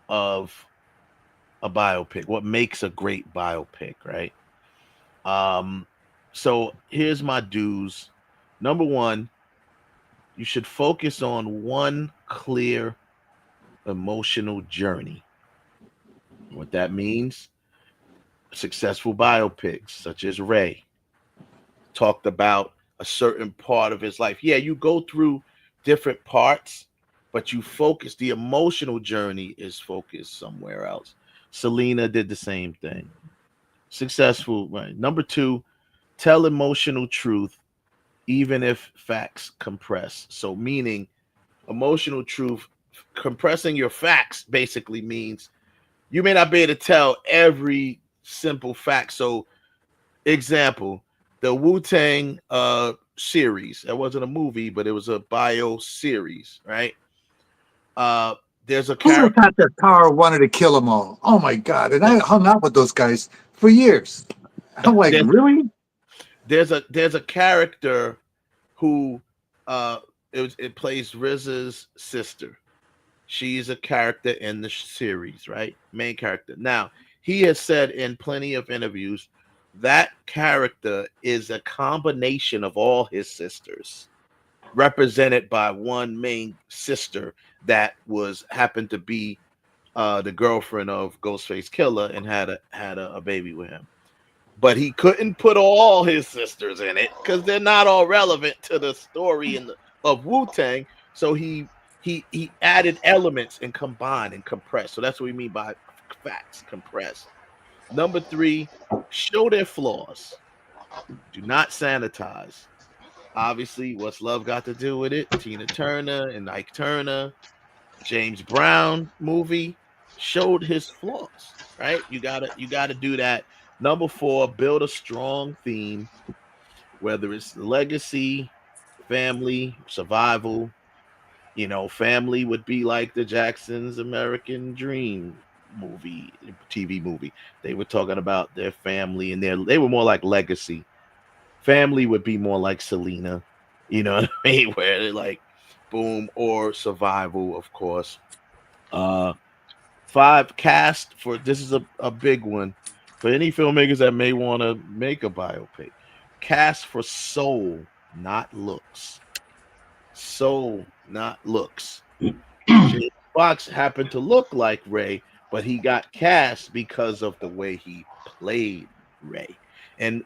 of a biopic, what makes a great biopic, right? So here's my do's. Number one, you should focus on one clear emotional journey. What that means, successful biopics such as Ray talked about a certain part of his life. Yeah, you go through different parts, but you focus, the emotional journey is focused somewhere else. Selena did the same thing. Successful, right? Number two, tell emotional truth even if facts compress. So meaning emotional truth, compressing your facts basically means you may not be able to tell every simple fact. So example, the Wu-Tang series, that wasn't a movie, but it was a bio series, right? There's a Who character. thought that Power wanted to kill them all? Oh my God. And I hung out with those guys for years. I'm like, really? There's a character who it plays RZA's sister. She's a character in the series, right? Main character. Now, he has said in plenty of interviews that character is a combination of all his sisters, represented by one main sister that happened to be the girlfriend of Ghostface Killer and had a baby with him. But he couldn't put all his sisters in it because they're not all relevant to the story of Wu-Tang. So he added elements and combined and compressed. So that's what we mean by facts, compressed. Number three, show their flaws. Do not sanitize. Obviously, what's love got to do with it? Tina Turner and Ike Turner, James Brown movie showed his flaws, right? You gotta do that. Number four, build a strong theme, whether it's legacy, family, survival. Family would be like the Jacksons' American Dream movie, TV movie. They were talking about their family and they were more like legacy. Family would be more like Selena, you know what I mean? Where they're like boom, or survival, of course. Five, cast for this is a big one for any filmmakers that may want to make a biopic. Cast for soul, not looks. Soul, not looks. James Fox happened to look like Ray, but he got cast because of the way he played Ray. And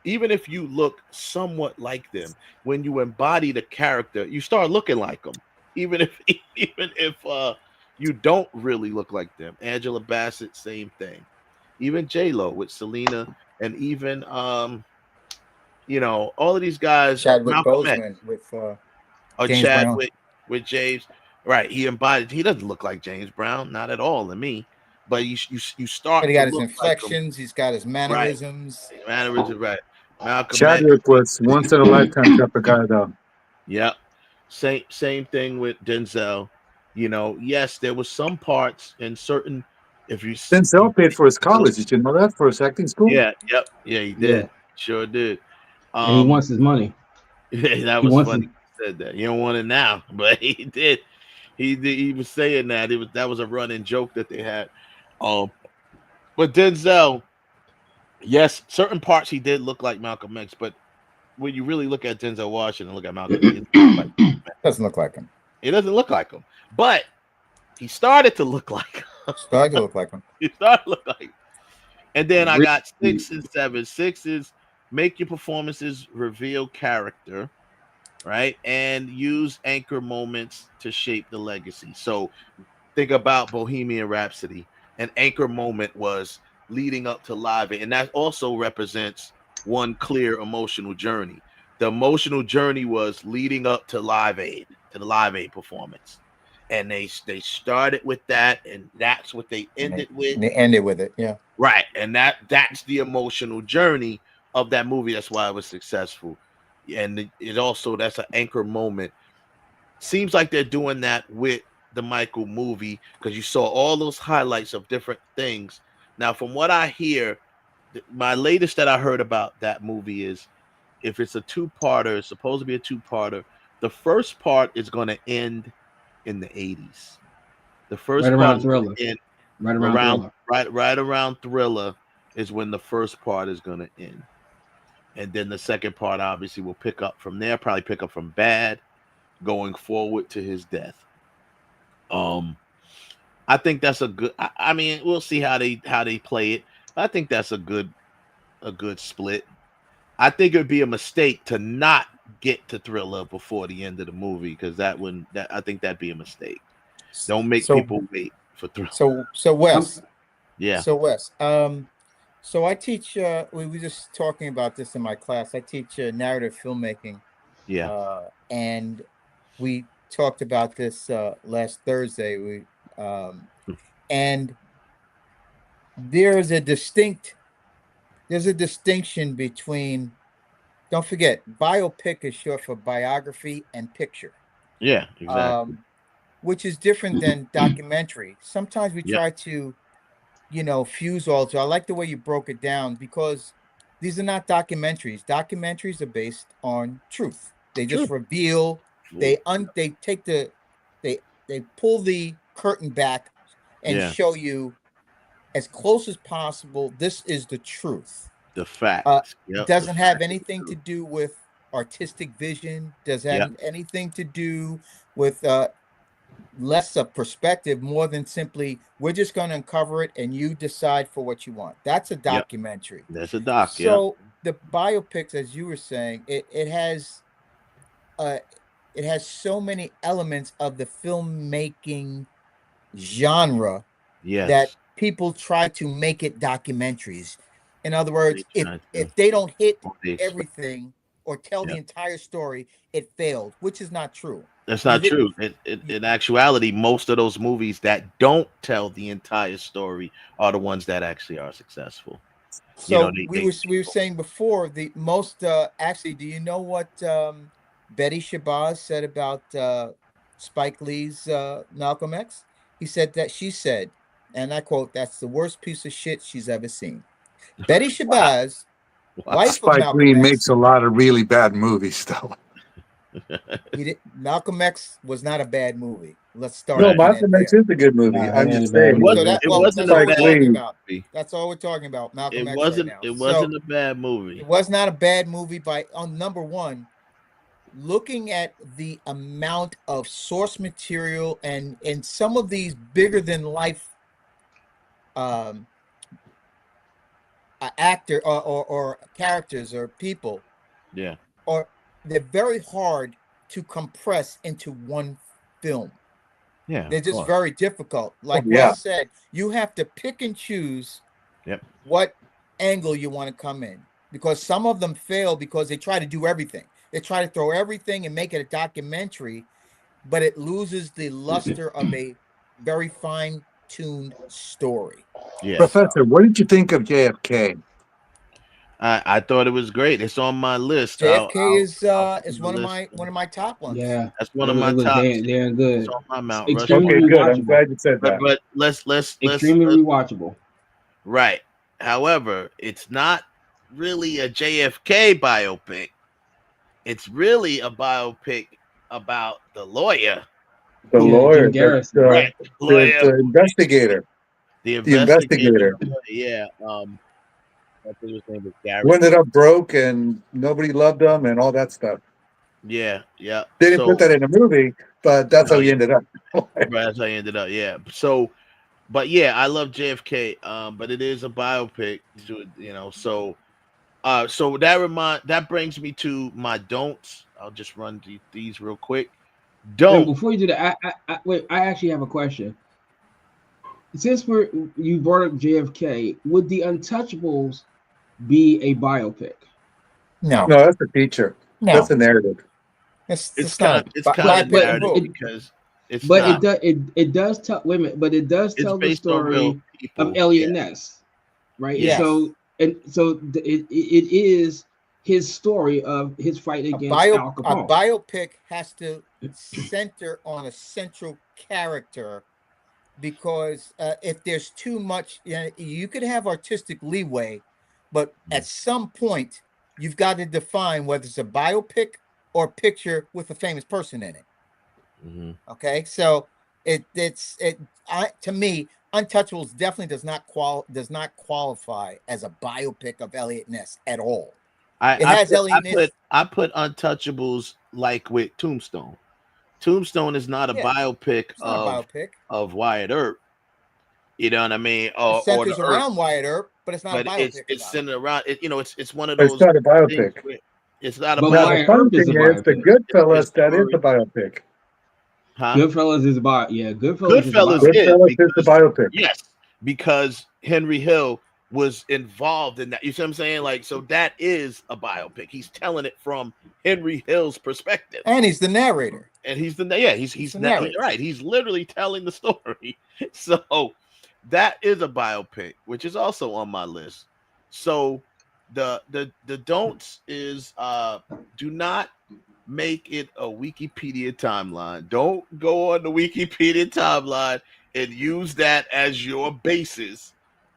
even if you look somewhat like them, when you embody the character, you start looking like them. Even if you don't really look like them. Angela Bassett, same thing. Even J-Lo with Selena, and even all of these guys. Chadwick Malcolm Boseman X, with or James Chadwick Brown. with James. Right. He embodied. He doesn't look like James Brown, not at all to me. But you start. But he to got his look inflections. He's got his right. mannerisms. Mannerisms, right. Malcolm X. Chadwick was once in a lifetime type of guy, though. Yep. Same thing with Denzel. You know, yes, there was some parts in certain. If you Denzel paid for his college. Did you know that, for his acting school? Yeah. Yep. Yeah, he did. Yeah. Sure did. And he wants his money. Yeah, that was funny. He said that. You don't want it now, but he did. He did. He was saying that that was a running joke that they had. But Denzel, yes, certain parts he did look like Malcolm X, but when you really look at Denzel Washington, look at Malcolm X, doesn't look like him. It doesn't look like him, but he started to look like him. Started to look like him. He started to look like him. And then I got 6 and 7. 6 is make your performances reveal character, right? And use anchor moments to shape the legacy. So think about Bohemian Rhapsody. An anchor moment was leading up to Live Aid, and that also represents one clear emotional journey. The emotional journey was leading up to Live Aid, to the Live Aid performance. And they started with that, and that's what they ended with. And they ended with it, yeah. Right. And that's the emotional journey of that movie. That's why it was successful. And it also, that's an anchor moment. Seems like they're doing that with the Michael movie, because you saw all those highlights of different things. Now, from what I hear, my latest that I heard about that movie is, if it's a two-parter, it's supposed to be a two-parter, the first part is going to end in the 80s. The first right part around Thriller. Right around Thriller is when the first part is going to end. And then the second part obviously will pick up from there, probably pick up from Bad, going forward to his death. I think that's a good, I mean, we'll see how they play it. I think that's a good split. I think it would be a mistake to not get to Thriller before the end of the movie, because I think that'd be a mistake. Don't make people wait for Thriller. So Wes. Yeah. So Wes. So I teach. We were just talking about this in my class. I teach narrative filmmaking. Yeah. And we talked about this last Thursday. And there's a distinction between, don't forget, biopic is short for biography and picture. Yeah, exactly. Which is different than documentary. Sometimes we try to, fuse all two. I like the way you broke it down, because these are not documentaries. Documentaries are based on truth. They just reveal, they pull the curtain back and show you as close as possible. This is the truth. The fact. Doesn't have anything to do with artistic vision. Does have anything to do with less of perspective, more than simply, we're just going to uncover it and you decide for what you want. That's a documentary. That's a doc. So the biopics, as you were saying, it has so many elements of the filmmaking genre that people try to make it documentaries. In other words, if they don't hit everything or tell the entire story, it failed, which is not true. That's not true. In actuality, most of those movies that don't tell the entire story are the ones that actually are successful. So we were saying before, the most actually, do you know what Betty Shabazz said about Spike Lee's Malcolm X? He said that she said, and I quote, "That's the worst piece of shit she's ever seen." Betty Shabazz, wife of Spike Malcolm Lee X, makes a lot of really bad movies, though. Malcolm X was not a bad movie. Let's start. No, Malcolm X is a good movie. I'm just saying. It wasn't a bad movie. That's all we're talking about. Malcolm X. It wasn't a bad movie. It was not a bad movie on number one. Looking at the amount of source material and some of these bigger than life actor or characters or people, or they're very hard to compress into one film. They're just very difficult. Like Wes said, you have to pick and choose what angle you want to come in, because some of them fail because they try to do everything. They try to throw everything and make it a documentary, but it loses the luster of a very fine-tuned story. Yes. Professor, what did you think of JFK? I thought it was great. It's on my list. JFK is one of my top ones. Yeah, that's one of my top. They're good. It's on my Mount Extremely okay, good. rewatchable. I'm glad you said that. But let's extremely rewatchable. Right. However, it's not really a JFK biopic. It's really a biopic about the lawyer. The lawyer, right. the investigator. The investigator. Yeah. I think his name was Gary. Who ended up broke and nobody loved him and all that stuff. Yeah. They didn't put that in a movie, but that's how he ended up. Right, that's how he ended up. Yeah. So, but yeah, I love JFK. But it is a biopic, So, so that brings me to my don'ts. I'll just run these real quick. Don't. Before you do that, I actually have a question. Since you brought up JFK, would The Untouchables be a biopic? No, that's a feature. No. That's a narrative. It's kind of narrative because it's. But it does tell. Wait a minute. But it does tell the story of Elliot Ness, right? Yes. And so it is his story of his fight against Al Capone. A biopic has to center on a central character, because if there's too much, you could have artistic leeway, but at some point you've got to define whether it's a biopic or a picture with a famous person in it. Mm-hmm. Okay, so to me, Untouchables definitely does not qualify as a biopic of Elliot Ness at all. I put Untouchables like with Tombstone. Tombstone is not a biopic of Wyatt Earp. You know what I mean? It centers around Wyatt Earp, but it's not a biopic. It's centered around it. It's one of those. It's not a biopic. It's not a biopic. The fun thing is the Goodfellas. That is the biopic. Huh? Goodfellas is about Goodfellas is the biopic. Yes, because Henry Hill was involved in that. You see what I'm saying? Like, so that is a biopic. He's telling it from Henry Hill's perspective, and he's the narrator. And he's the narrator. Right. He's literally telling the story. So that is a biopic, which is also on my list. So the don'ts is do not make it a Wikipedia timeline. Don't go on the Wikipedia timeline and use that as your basis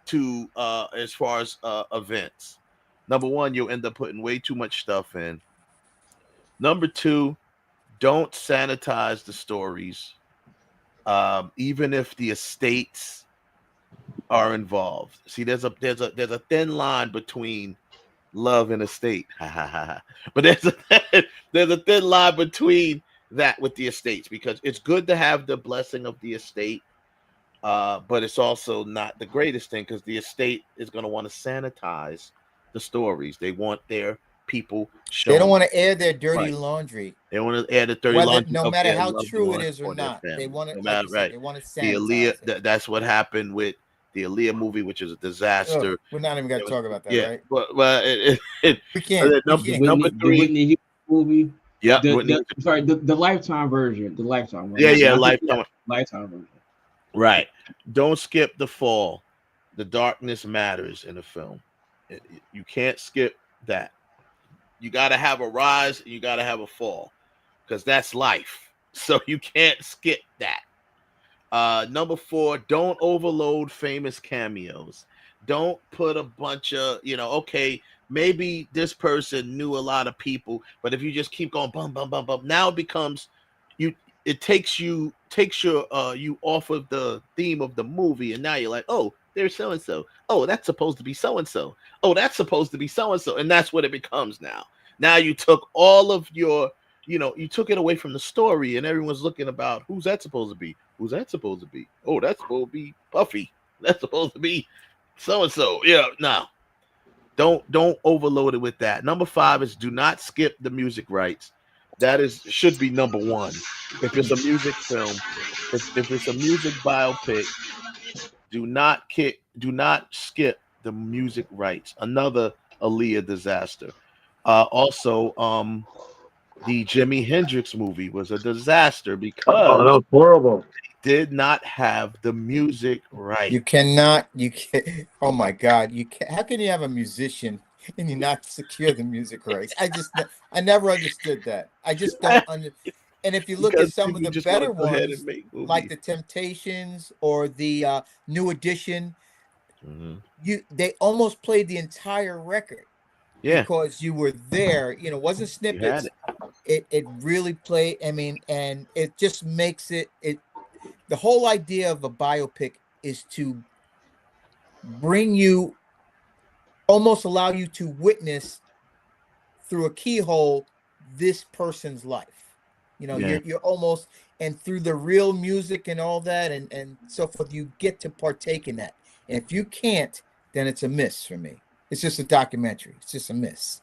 to as far as events. Number one, you'll end up putting way too much stuff in. Number two, don't sanitize the stories, even if the estates are involved. See, there's a thin line between love and estate. But there's a thin line between that with the estates, because it's good to have the blessing of the estate, but it's also not the greatest thing, because the estate is going to want to sanitize the stories. They want their people shown. They don't want to air their dirty laundry. They want to air the dirty laundry, no matter how true it is or not. They want to, they want to sanitize the Aaliyah. That's what happened with the Aaliyah movie, which is a disaster. Oh, we're not even going to talk about that, right? But we can't. Number three, Whitney movie. Yeah, the Lifetime version. The Lifetime version. Yeah, Lifetime version. Right. Don't skip the fall. The darkness matters in a film. You can't skip that. You got to have a rise and you got to have a fall, because that's life. So you can't skip that. Number four, don't overload famous cameos. Don't put a bunch of, okay, maybe this person knew a lot of people, but if you just keep going, bum, bum, bum, bum, now it becomes it takes you off of the theme of the movie, and now you're like, oh, there's so and so. Oh, that's supposed to be so and so. Oh, that's supposed to be so and so, and that's what it becomes now. Now you took all of your, you took it away from the story, and everyone's looking about who's that supposed to be? Who's that supposed to be? Oh, that's supposed to be Buffy. That's supposed to be so and so. Yeah, no. Don't overload it with that. Number five is do not skip the music rights. That should be number one. If it's a music film, if it's a music biopic, do not skip the music rights. Another Aaliyah disaster. Also, the Jimi Hendrix movie was a disaster Oh, because that was horrible. they did not have the music right. You cannot. You can. Oh my God! You can. How can you have a musician and you not secure the music rights? I never understood that. I just don't under. And if you look at Because some of people the just want to better go ahead ones, and make like movies. the Temptations or the New Edition, they almost played the entire record. Yeah. Because you were there. You know, it wasn't snippets. It really played. I mean, and it just makes it. The whole idea of a biopic is to bring you, almost allow you to witness through a keyhole this person's life. You know, you're almost, and through the real music and all that and so forth, you get to partake in that. And if you can't, then it's a miss for me. It's just a documentary. It's just a miss.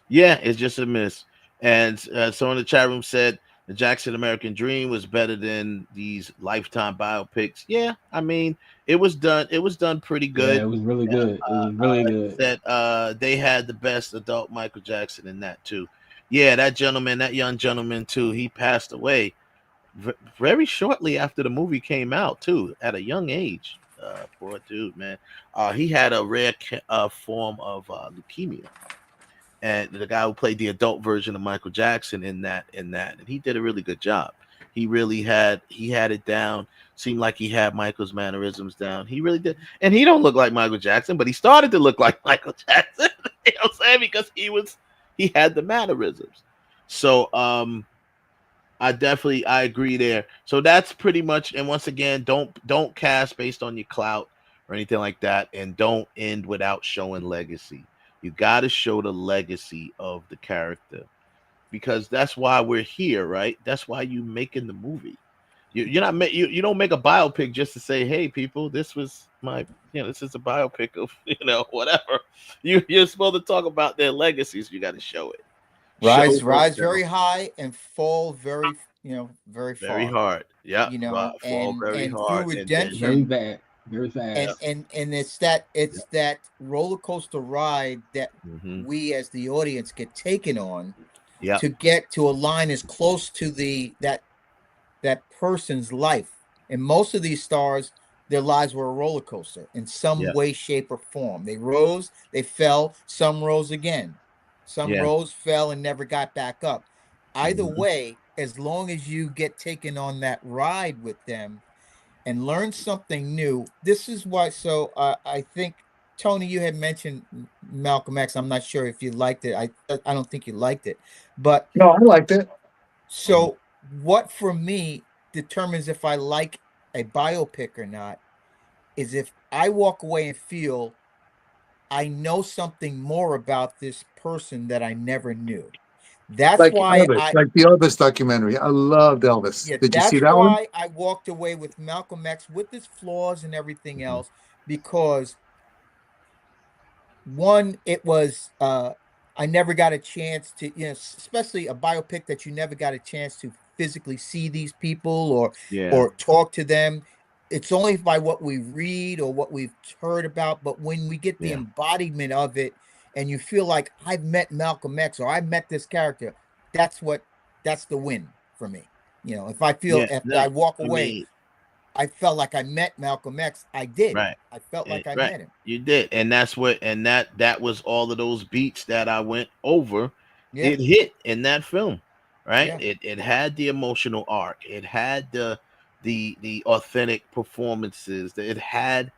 Yeah, it's just a miss. And someone in the chat room said the Jackson American Dream was better than these Lifetime biopics. Yeah, I mean, it was done. It was done pretty good. Yeah, it was really good. It was really good. That they had the best adult Michael Jackson in that too. Yeah, that young gentleman too. He passed away very shortly after the movie came out too, at a young age. Poor dude, man. He had a rare form of leukemia. And the guy who played the adult version of Michael Jackson in that, and he did a really good job. He had it down. Seemed like he had Michael's mannerisms down. He really did. And he don't look like Michael Jackson, but he started to look like Michael Jackson. You know what I'm saying? Because he had the mannerisms. So I agree there. So that's pretty much, and once again, don't cast based on your clout or anything like that, and don't end without showing legacy. You got to show the legacy of the character, because that's why we're here, right? That's why you making the movie. You don't make a biopic just to say, hey, people, this was this is a biopic of whatever. You're supposed to talk about their legacies. You got to show it. Rise very high and fall very very far. Very hard. Yeah. Fall very hard. Through redemption, very bad. Very fast. And it's that roller coaster ride that we as the audience get taken on to get to a line as close to that person's life. And most of these stars, their lives were a roller coaster in some way, shape, or form. They rose, they fell, some rose again. Some rose, fell, and never got back up. Either way, as long as you get taken on that ride with them and learn something new, this is why. So I think, Tony, you had mentioned Malcolm X. I'm not sure if you liked it. I don't think you liked it, but no, I liked it. So what for me determines if I like a biopic or not is if I walk away and feel I know something more about this person that I never knew. That's like why Elvis, like the Elvis documentary. I loved Elvis. Yeah, Did you see that one? That's why I walked away with Malcolm X with his flaws and everything else, because one, it was I never got a chance to, especially a biopic that you never got a chance to physically see these people or talk to them. It's only by what we read or what we've heard about, but when we get the embodiment of it and you feel like I've met Malcolm X or I met this character, that's the win for me. If I feel I walk away, I felt like I met Malcolm X. I did. Right. I felt like I met him. You did. And that's that was all of those beats that I went over. Yeah. It hit in that film, right? Yeah. It had the emotional arc. It had the authentic performances. It had,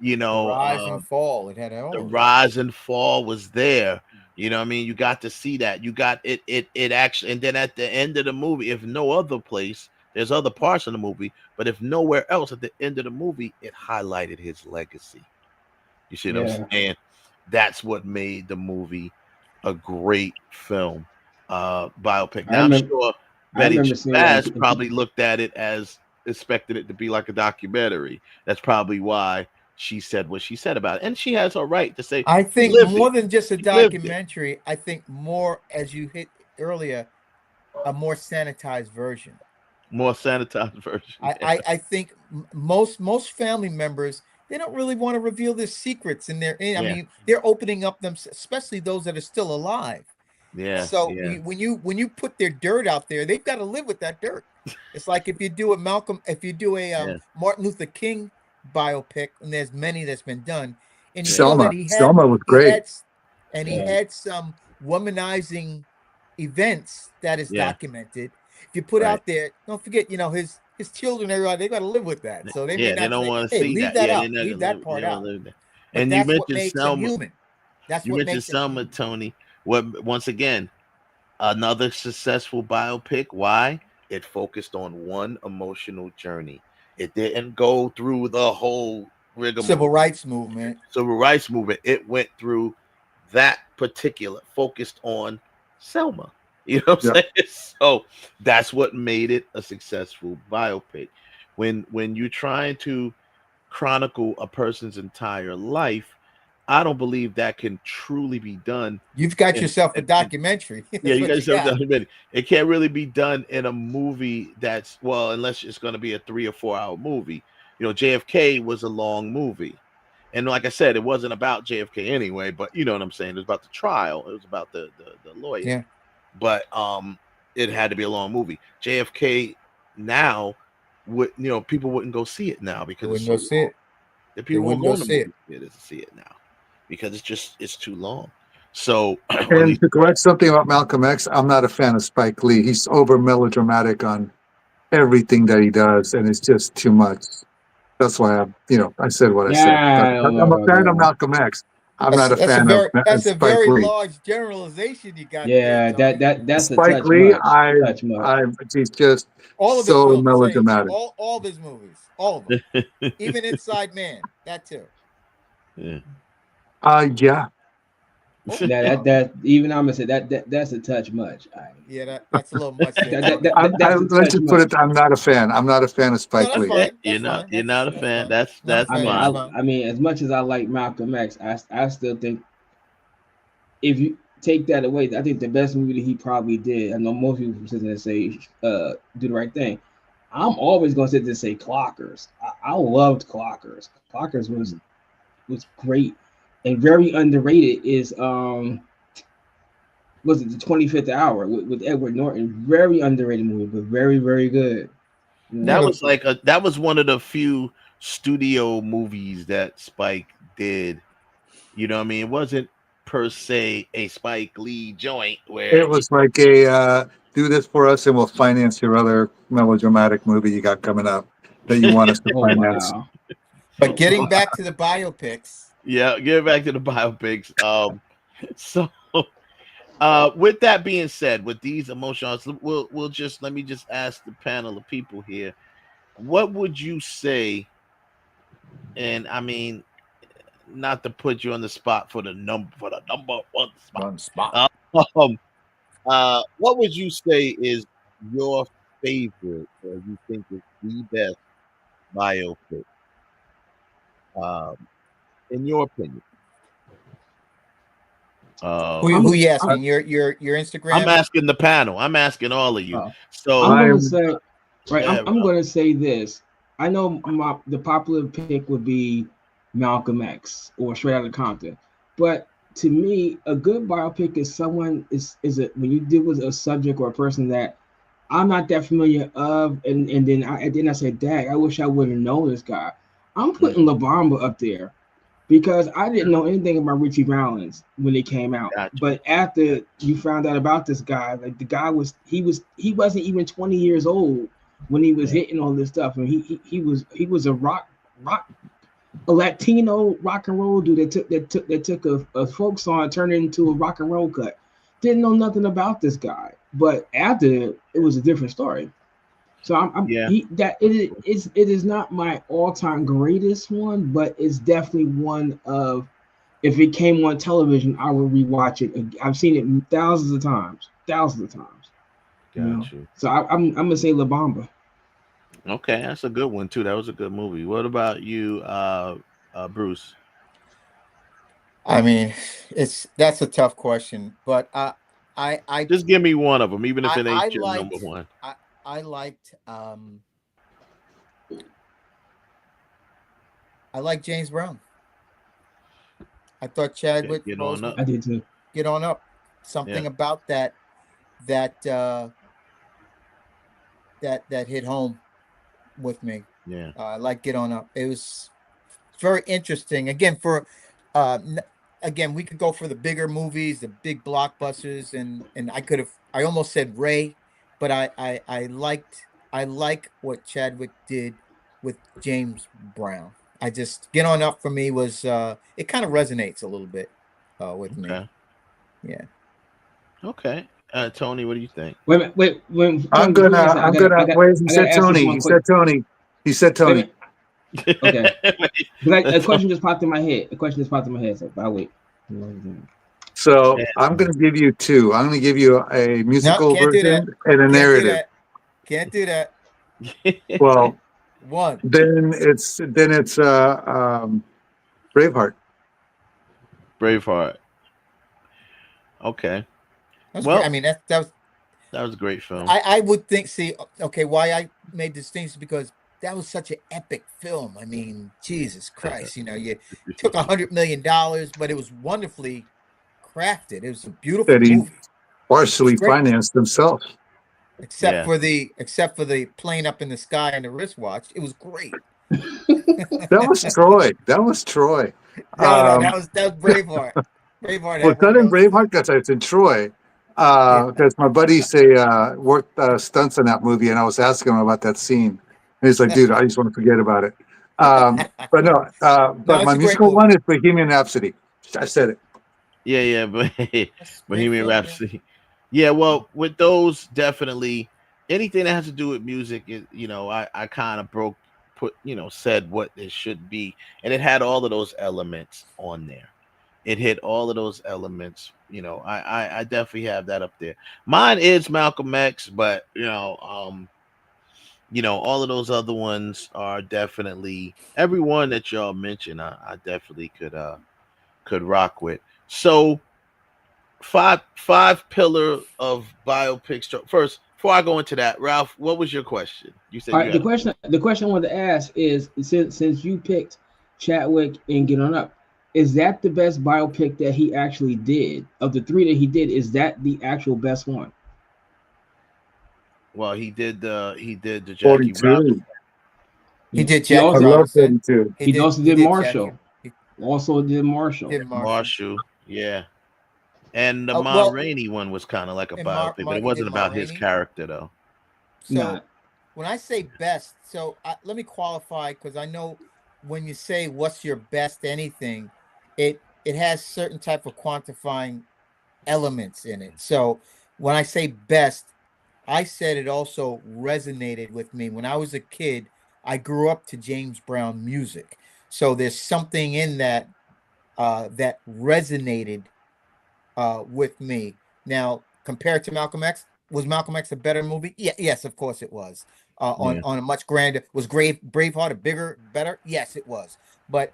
the rise and fall. It had all the rise and fall was there. You know what I mean? You got to see that. You got it actually, and then at the end of the movie, if no other place, there's other parts of the movie, but if nowhere else, at the end of the movie, it highlighted his legacy. You see what I'm saying? That's what made the movie a great film, biopic. Now, I'm sure Betty Shabazz probably looked at it as expected it to be like a documentary. That's probably why she said what she said about it, and she has a right to say. I think more than just a documentary. I think more, as you hit earlier, a more sanitized version. More sanitized version. I think most family members, they don't really want to reveal their secrets, and I mean, they're opening up them, especially those that are still alive. Yeah. So yeah. when you put their dirt out there, they've got to live with that dirt. It's like if you do a Martin Luther King biopic, and there's many that's been done, and you know that Selma was great. He had some womanizing events that is documented. If you put out there, don't forget, his children, everybody, they got to live with that. So they may not don't say, want to hey, see leave that. that out, leave that part out. But And that's you what mentioned makes them Selma. human. That's you what mentioned makes them Selma, human. Tony. Once again, another successful biopic. Why? It focused on one emotional journey. It didn't go through the whole rigmarole. Civil rights movement. It went through that particular, focused on Selma. You know what I'm saying? So that's what made it a successful biopic. When you're trying to chronicle a person's entire life, I don't believe that can truly be done. You've got yourself a documentary. Yeah, you got yourself a documentary. It can't really be done in a movie unless it's going to be a 3 or 4 hour movie. JFK was a long movie. And like I said, it wasn't about JFK anyway, but you know what I'm saying? It was about the trial. It was about the lawyer. Yeah. But it had to be a long movie. JFK now people wouldn't go see it now because wouldn't go see it. The people won't go to movie theaters to see it now because it's too long. So and to correct something about Malcolm X, I'm not a fan of Spike Lee. He's over melodramatic on everything that he does, and it's just too much. That's why I said what I said. I'm a fan of Malcolm X. I'm not a fan of that's a Spike very Lee. large generalization you got. Yeah, there, that's Spike a touch Lee. much. He's just all of so his films, melodramatic. All of his movies, all of them, even Inside Man, that too. Yeah. That even I'm gonna say that's a touch much. Yeah, that's a little much. Let's just put it. I'm not a fan. I'm not a fan of Spike Lee. You're not a fan. That's fine. fine. I mean, as much as I like Malcolm X, I still think if you take that away, I think the best movie that he probably did. I know most people sit there and say, "Do the Right Thing." I'm always gonna sit there and say Clockers. I loved Clockers. Clockers was great and very underrated. Is was it the 25th Hour with Edward Norton? Very underrated movie, but very, very good. That was that was one of the few studio movies that Spike did. You know what I mean? It wasn't per se a Spike Lee joint where it was like a do this for us and we'll finance your other melodramatic movie you got coming up that you want us to finance. Wow. But getting back to the biopics. Yeah, getting back to the biopics. So with that being said, with these emotions, let me just ask the panel of people here, what would you say? And I mean, not to put you on the spot for the number one spot. What would you say is your favorite, or you think is the best biopic? In your opinion. Who you asking? Your Instagram? I'm asking the panel. I'm asking all of you. So I'm gonna say, I'm gonna say this. I know the popular pick would be Malcolm X or Straight Outta Compton, but to me, a good biopic is someone when you deal with a subject or a person that I'm not that familiar of, and then I said, "Dang, I wish I would have known this guy." I'm putting La Bamba up there because I didn't know anything about Richie Valens when it came out. Gotcha. But after you found out about this guy, like the guy he wasn't even 20 years old when he was hitting all this stuff, and he was a Latino rock and roll dude that took a folk song and turned it into a rock and roll cut. Didn't know nothing about this guy, but after it was a different story. So it is not my all-time greatest one, but it's definitely one of, if it came on television, I would rewatch it. I've seen it thousands of times. Got you. So I'm gonna say La Bamba. Okay, that's a good one too. That was a good movie. What about you, Bruce? I mean, that's a tough question, but I just give me one of them, even if it ain't your number one. I liked James Brown. I thought Chadwick. Get on up. I did too. Get on up. Something about that hit home with me. Yeah. I like Get On Up. It was very interesting. Again, again, we could go for the bigger movies, the big blockbusters, and I almost said Ray, but I like what Chadwick did with James Brown. Get On Up for me was it kind of resonates a little bit with me. Yeah. Okay. Tony, what do you think? Wait. I'm gonna wait. He said Tony. He said Tony. He said Tony. Okay. A question just popped in my head. So I'll wait. So I'm going to give you two. I'm going to give you a musical version and a narrative. Can't do that. Well, one. Then it's Braveheart. Braveheart. Okay. Well, I mean that was a great film. I would think. See, okay, why I made this thing is because that was such an epic film. I mean, Jesus Christ, you took $100 million, but it was wonderfully crafted. It was a beautiful movie. Partially financed himself. Except for the plane up in the sky and the wristwatch. It was great. That was Troy. That was Troy. No, that was Braveheart. Braveheart. Well, it's not in Braveheart because it's in Troy. Because my buddy worked stunts on that movie, and I was asking him about that scene. And he's like, dude, I just want to forget about it. But my musical one is Bohemian Rhapsody. I said it. Yeah, but Bohemian Rhapsody. Yeah, well, with those, definitely anything that has to do with music, I kind of said what it should be. And it had all of those elements on there. It hit all of those elements. I definitely have that up there. Mine is Malcolm X, but all of those other ones are definitely every one that y'all mentioned. I definitely could rock with. So five pillar of biopics. First, before I go into that, Ralph, what was your question? You said the question I wanted to ask is since you picked Chadwick and Get On Up, is that the best biopic that he actually did? Of the three that he did, is that the actual best one? Well, he did the Jackie Brown. He did Jackie I love 42. He also did Marshall. Marshall, yeah. And the Ma Rainey one was kind of like a biopic, but it wasn't about his character, though. So when I say best, let me qualify, because I know when you say what's your best anything, it has certain type of quantifying elements in it. So when I say best, I said it also resonated with me. When I was a kid, I grew up to James Brown music. So there's something in that that resonated with me. Now, compared to Malcolm X, was Malcolm X a better movie? Yeah, yes, of course it was. On a much grander, was Braveheart a bigger, better? Yes, it was. But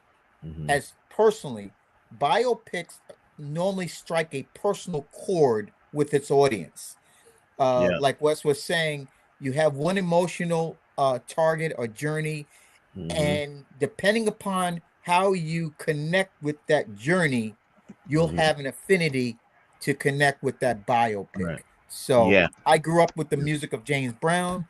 as personally, biopics normally strike a personal chord with its audience. Like Wes was saying, you have one emotional target or journey, and depending upon how you connect with that journey, you'll have an affinity to connect with that biopic. Right. So I grew up with the music of James Brown.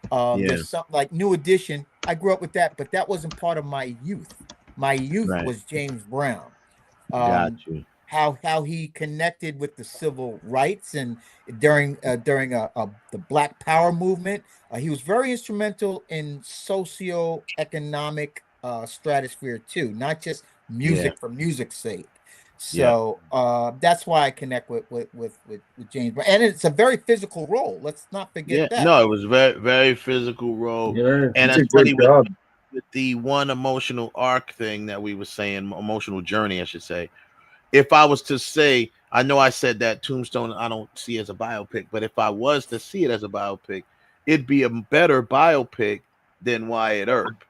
There's something like New Edition. I grew up with that, but that wasn't part of my youth. My youth was James Brown. Got you. How he connected with the civil rights and during the Black Power movement. He was very instrumental in socio-economic stratosphere too, not just music for music's sake. So that's why I connect with James Brown, and it's a very physical role. Let's not forget that. No, it was a very, very physical role, and that's funny with the one emotional arc thing that we were saying, emotional journey, I should say. If I was to say, I know I said that Tombstone I don't see as a biopic, but if I was to see it as a biopic, it'd be a better biopic than Wyatt Earp.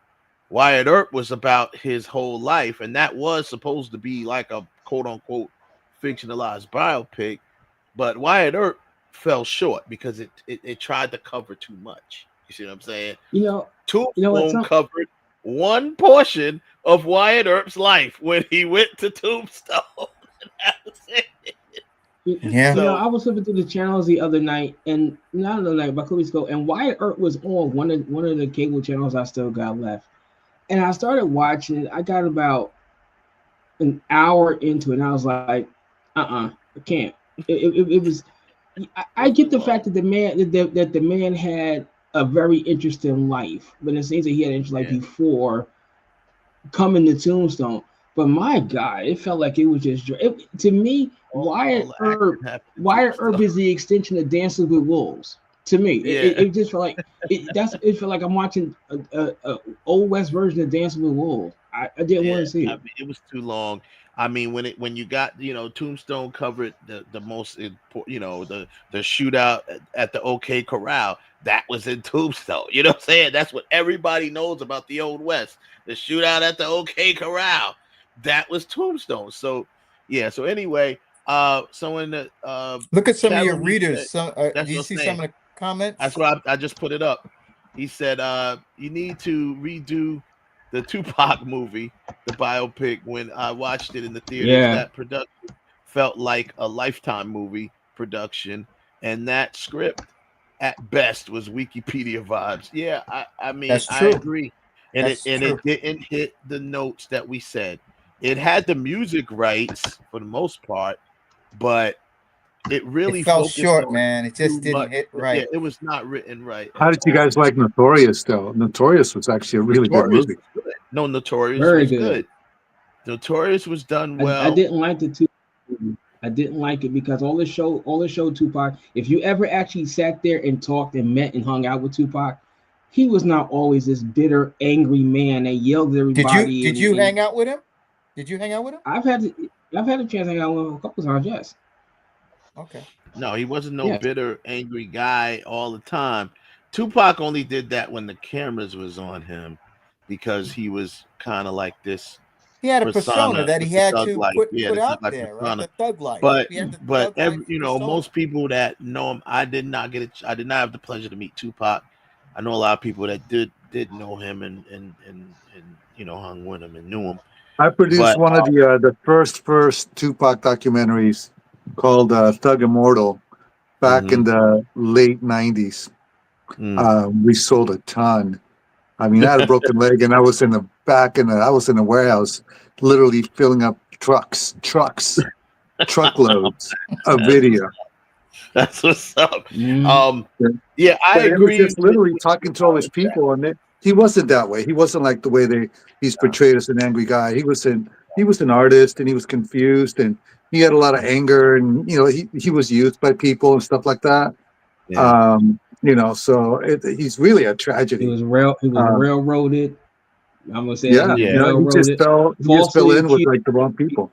Wyatt Earp was about his whole life, and that was supposed to be like a quote-unquote fictionalized biopic, but Wyatt Earp fell short because it tried to cover too much. You see what I'm saying? Tombstone covered one portion of Wyatt Earp's life when he went to Tombstone. That was it. Yeah. You know, I was flipping through the channels the other night, and not the other night, but a couple weeks ago, and Wyatt Earp was on one of the cable channels I still got left, and I started watching it. I got about an hour into it, and I was like, I can't. It was. I get the fact that the man had a very interesting life, but it seems that he had an interesting life before coming to Tombstone. But my God, it felt like it was just to me. Wyatt Earp is the extension of Dances with Wolves. To me, it just felt like it felt like I'm watching a old West version of Dancing with Wolves. I didn't want to see it. I mean, it was too long. I mean, when you got Tombstone covered the most important, the shootout at the OK Corral, that was in Tombstone. You know what I'm saying? That's what everybody knows about the Old West. The shootout at the OK Corral, that was Tombstone. So yeah. So anyway, someone look at some of your readers. Do you see some of the comments? That's why I just put it up. He said, you need to redo the Tupac movie, the biopic. When I watched it in the theaters, that production felt like a Lifetime movie production, and that script at best was Wikipedia vibes. Yeah, I mean, I agree. And it didn't hit the notes that we said. It had the music rights for the most part, but it really fell short, man. It just didn't hit right. Yeah, it was not written right. How did you guys like Notorious, though? Notorious was actually a really good movie. No, Notorious was good. Notorious was done well. I didn't like the two. I didn't like it because all the show Tupac. If you ever actually sat there and talked and met and hung out with Tupac, he was not always this bitter, angry man that yelled at everybody. Did you hang out with him? Did you hang out with him? I've had a chance to hang out with him a couple times. Yes. Okay. No, he wasn't no bitter, angry guy all the time. Tupac only did that when the cameras was on him, because he was kind of like this. He had a persona that he had to put out there, right? The thug life. But most people that know him, I did not have the pleasure to meet Tupac. I know a lot of people that did know him and hung with him and knew him. I produced one of the first Tupac documentaries called Thug Immortal back in the late 90s. We sold a ton. I mean, I had a broken leg, and I was in the warehouse, literally filling up truckloads of video. That's what's up. I agree. He was just literally talking to all his people, and he wasn't that way. He wasn't like the way he's portrayed as an angry guy. He was an artist, and he was confused, and he had a lot of anger, and he was used by people and stuff like that. Yeah. So he's really a tragedy. He was railroaded. I'm gonna say, he just fell in with like the wrong people.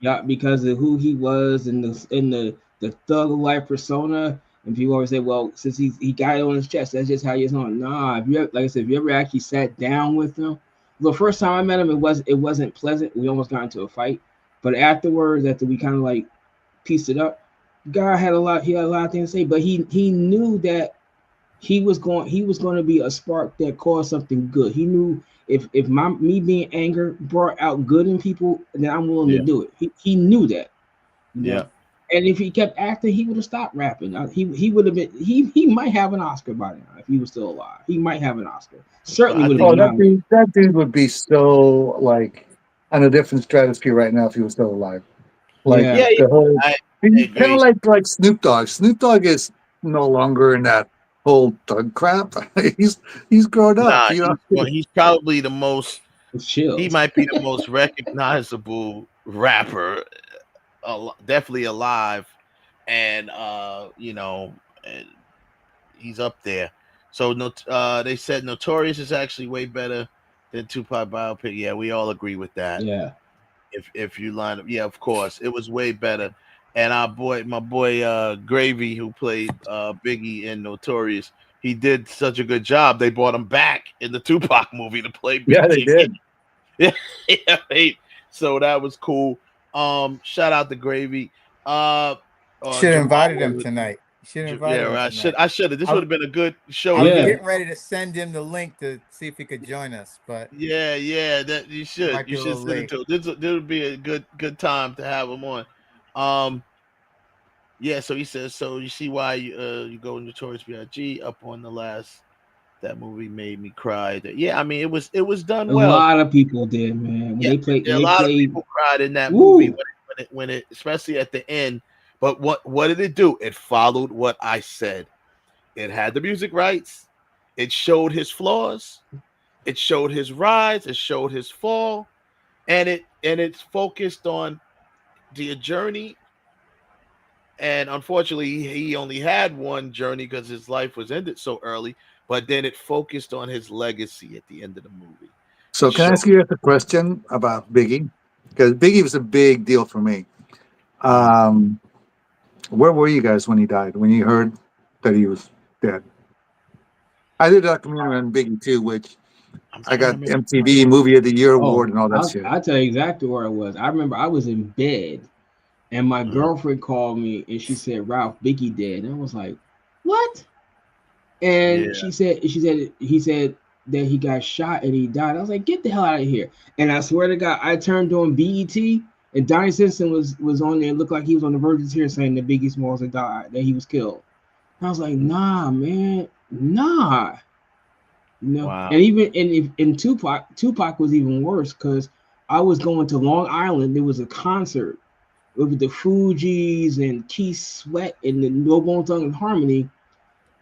Yeah, because of who he was in the thug life persona. And people always say, well, since he got it on his chest, that's just how he is on. Nah, if you ever actually sat down with him, the first time I met him, it wasn't pleasant. We almost got into a fight, but afterwards, after we kind of like pieced it up, God had a lot of things to say, but he knew that he was going to be a spark that caused something good. He knew if me being angry brought out good in people, then I'm willing to do it. He knew that. Yeah. And if he kept acting, he would have stopped rapping. He would have been. He might have an Oscar by now if he was still alive. He might have an Oscar. Certainly would have. That dude would be so like on a different stratosphere right now if he was still alive. Like kind of like Snoop Dogg. Snoop Dogg is no longer in that whole thug crap. he's grown up. He's probably the most. He might be the most recognizable rapper. Definitely alive, and and he's up there. So they said Notorious is actually way better than Tupac biopic. Yeah, we all agree with that. Yeah. If you line up, of course, it was way better. And my boy Gravy, who played Biggie in Notorious, he did such a good job. They brought him back in the Tupac movie to play Biggie. Yeah, they did. So that was cool. Shout out to Gravy. Should have invited him tonight. I should have. This would have been a good show. I was getting ready to send him the link to see if he could join us, but that you should. You should send it to him. This would be a good time to have him on. Yeah, so he says, so you see why you go Notorious B.I.G. up on the last. That movie made me cry. Yeah, I mean it was done A well. lot of people did, man. When Yeah, they played, a lot of people cried in that movie when it, especially at the end. But what did it do? It followed what I said. It had the music rights. It showed his flaws. It showed his rise. It showed his fall, and it's focused on the journey. And unfortunately, he only had one journey because his life was ended so early. But then it focused on his legacy at the end of the movie. So can I ask you a question about Biggie? Because Biggie was a big deal for me. Where were you guys when he died? When you heard that he was dead? I did a documentary on Biggie too, which I got MTV Movie of the Year award and all that shit. I'll tell you exactly where I was. I remember I was in bed and my girlfriend called me and she said, Ralph, Biggie dead. And I was like, what? And he said that he got shot and he died. I was like, get the hell out of here. And I swear to God, I turned on BET and Donnie Simpson was on there. It looked like he was on the verge of tears saying that Biggie Smalls had died, that he was killed. And I was like, nah, man, nah. No, wow. And even in Tupac was even worse because I was going to Long Island. There was a concert with the Fugees and Keith Sweat and the No Bone Thugs and Harmony.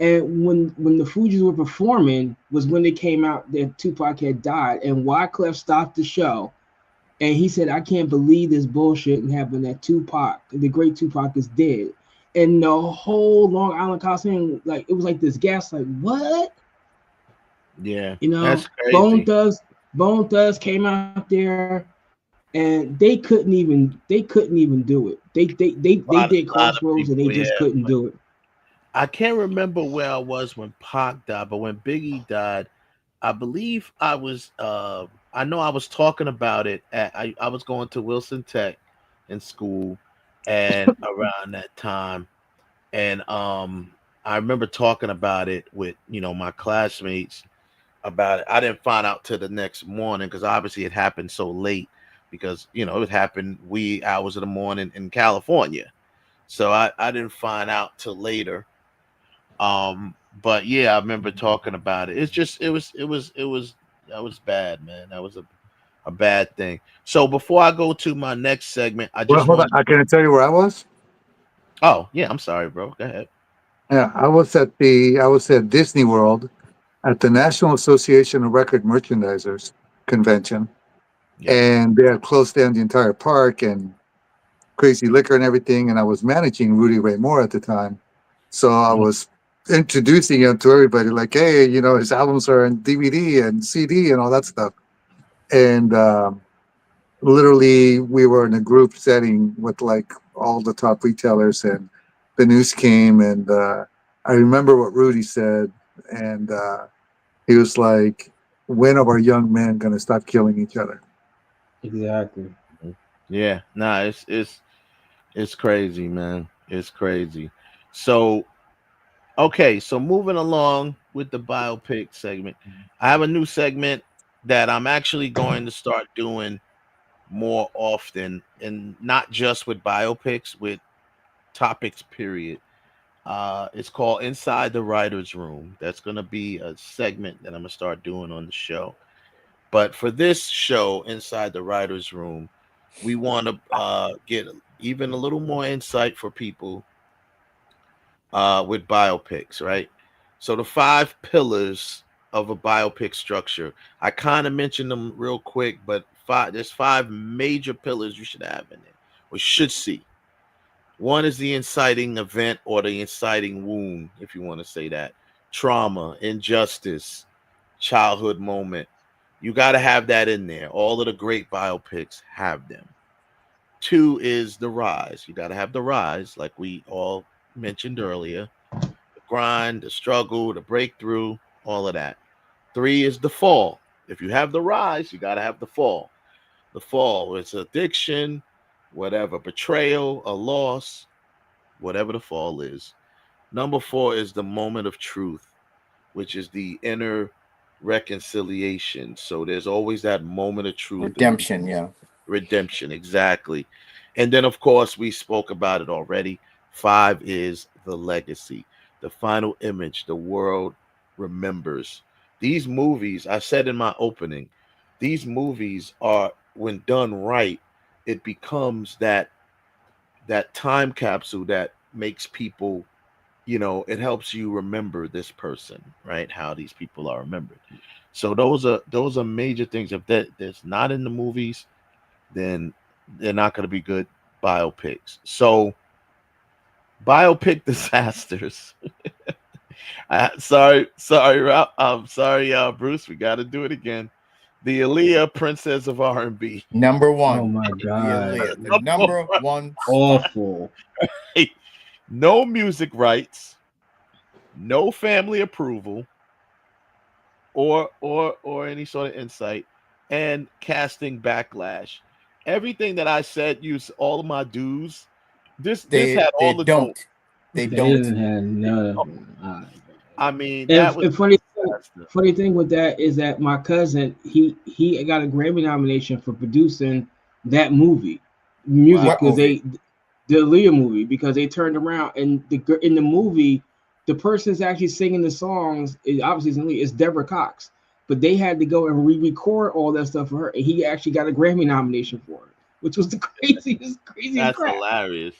And when the Fugees were performing was when it came out that Tupac had died. And Wyclef stopped the show, and he said, "I can't believe this bullshit happened. That Tupac, the great Tupac, is dead." And the whole Long Island Coliseum, like it was like this gas, like what? Yeah, you know, that's crazy. Bone Thugs came out there, and they couldn't even do it. They did Crossroads, and they just couldn't do it. I can't remember where I was when Pac died, but when Biggie died, I believe I was. I know I was talking about it. I was going to Wilson Tech in school, and around that time, and I remember talking about it with my classmates about it. I didn't find out till the next morning because obviously it happened so late because it happened wee hours of the morning in California, so I didn't find out till later. But yeah, I remember talking about it. It's just it was that was bad, man. That was a bad thing. So before I go to my next segment, I just hold on. I can tell you where I was. Oh yeah, I'm sorry, bro. Go ahead. Yeah, I was at Disney World at the National Association of Record Merchandisers convention, and they had closed down the entire park and Crazy Liquor and everything. And I was managing Rudy Ray Moore at the time, so I was introducing him to everybody, like, hey, his albums are on DVD and CD and all that stuff. And literally, we were in a group setting with like all the top retailers, and the news came, and I remember what Rudy said, and he was like, when are our young men going to stop killing each other? Exactly. Yeah, nah, it's crazy, man. It's crazy. So, okay, so moving along with the biopic segment, I have a new segment that I'm actually going to start doing more often, and not just with biopics, with topics, period. It's called Inside the Writer's Room. That's going to be a segment that I'm going to start doing on the show. But for this show, Inside the Writer's Room, we want to get even a little more insight for people with biopics, right? So the 5 pillars of a biopic structure, I kind of mentioned them real quick, but there's 5 major pillars you should have in there, or should see. One is the inciting event or the inciting wound, if you want to say that. Trauma, injustice, childhood moment. You got to have that in there. All of the great biopics have them. 2 is the rise. You got to have the rise, like we all mentioned earlier. The grind, the struggle, the breakthrough, all of that. 3 is the fall. If you have the rise, you got to have the fall. The fall is addiction, whatever, betrayal, a loss, whatever the fall is. Number 4 is the moment of truth, which is the inner reconciliation. So there's always that moment of truth. Redemption, yeah. Redemption, exactly. And then, of course, we spoke about it already. 5 is the legacy, the final image the world remembers. These movies, I said in my opening, these movies are, when done right, it becomes that time capsule that makes people, it helps you remember this person, right? How these people are remembered. So those are major things. If that's not in the movies, then they're not going to be good biopics. So biopic disasters. Sorry, Rob. I'm sorry, Bruce. We got to do it again. The Aaliyah, Princess of R&B. Number one. Oh my God. The number one. Awful. No music rights, no family approval, or any sort of insight, and casting backlash. Everything that I said, use all of my dues. This had all the don't. They didn't have none. I mean, and funny thing with that is that my cousin, he got a Grammy nomination for producing that movie, because the Aaliyah movie, because they turned around and in the movie, the person's actually singing the songs. Obviously, it's Deborah Cox, but they had to go and re-record all that stuff for her, and he actually got a Grammy nomination for it, which was the craziest That's crap. Hilarious.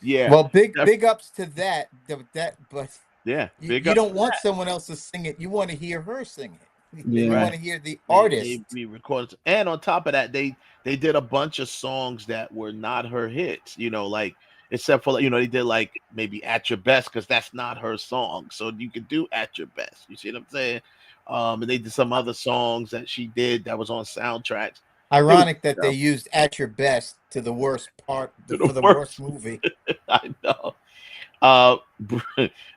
Yeah. Well, big ups to that. But yeah, you don't want someone else to sing it. You want to hear her sing it. You want to hear the artist. They recorded, and on top of that, they did a bunch of songs that were not her hits. Like, except for they did like maybe At Your Best, because that's not her song. So you could do At Your Best. You see what I'm saying? And they did some other songs that she did that was on soundtracks. Ironic that they used At Your Best to the worst part for the worst movie. I know.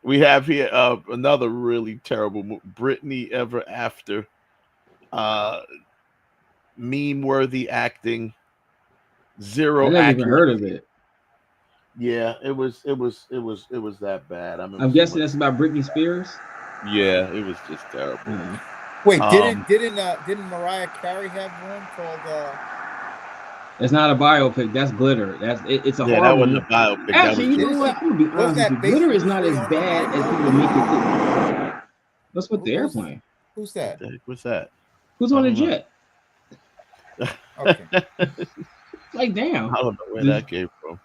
We have here another really terrible movie, Britney Ever After. Meme-worthy acting, zero. I never even heard of it. Yeah, it was that bad. I'm guessing that's about Britney Spears. Yeah, it was just terrible. Mm-hmm. Wait, didn't Mariah Carey have one called? It's not a biopic. That's Glitter. It's a horrible. That wasn't a biopic. Actually, you know what? I'm gonna be honest with you. Glitter is not as bad as people make it look. That's what they're playing. Who's that? What's that? Who's on a jet? Okay. Like, damn. I don't know where that came from.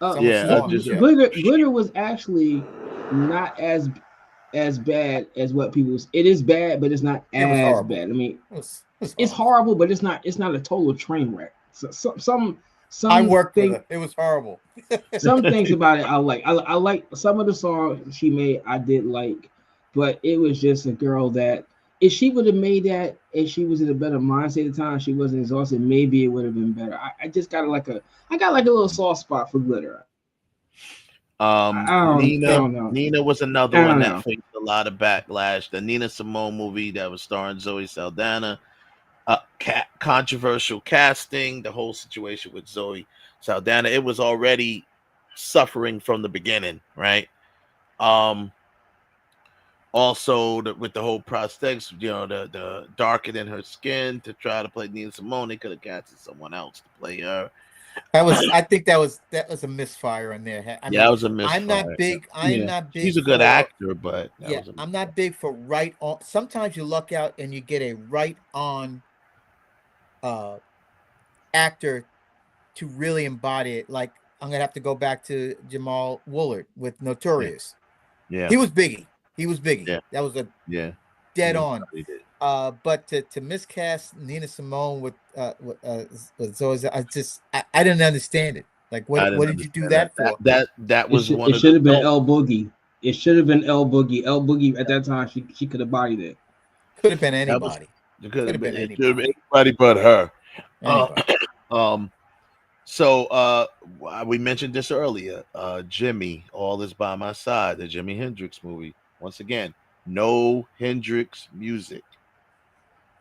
Glitter was actually not as bad as what people. It is bad, but it's not as bad. I mean, it's horrible, but it's not a total train wreck. So, some I worked with it. It was horrible. Some things about it I like. I like some of the songs she made. I did like, but it was just a girl that if she would have made that, if she was in a better mindset at the time, she wasn't exhausted, maybe it would have been better. I just got like a little soft spot for Glitter. Nina was another one that faced a lot of backlash. The Nina Simone movie that was starring Zoe Saldana, controversial casting, the whole situation with Zoe Saldana. It was already suffering from the beginning, right? Also, with the whole prosthetics, the darkening her skin to try to play Nina Simone, they could have casted someone else to play her. I think that was a misfire in there. That was a misfire. I'm not big. She's a good actor, but I'm not big for right on. Sometimes you luck out and you get a right on actor to really embody it. Like, I'm gonna have to go back to Jamal Woolard with Notorious. Yeah, he was Biggie. Yeah. That was dead on. But to miscast Nina Simone with Zoe, I didn't understand it. Like, what did you do that for? That was one. It should have been El Boogie. It should have been El Boogie. El Boogie at that time, she could have bodied it. Could have been anybody. Could have been anybody but her. So we mentioned this earlier. Jimmy, All Is By My Side, the Jimi Hendrix movie. Once again, no Hendrix music.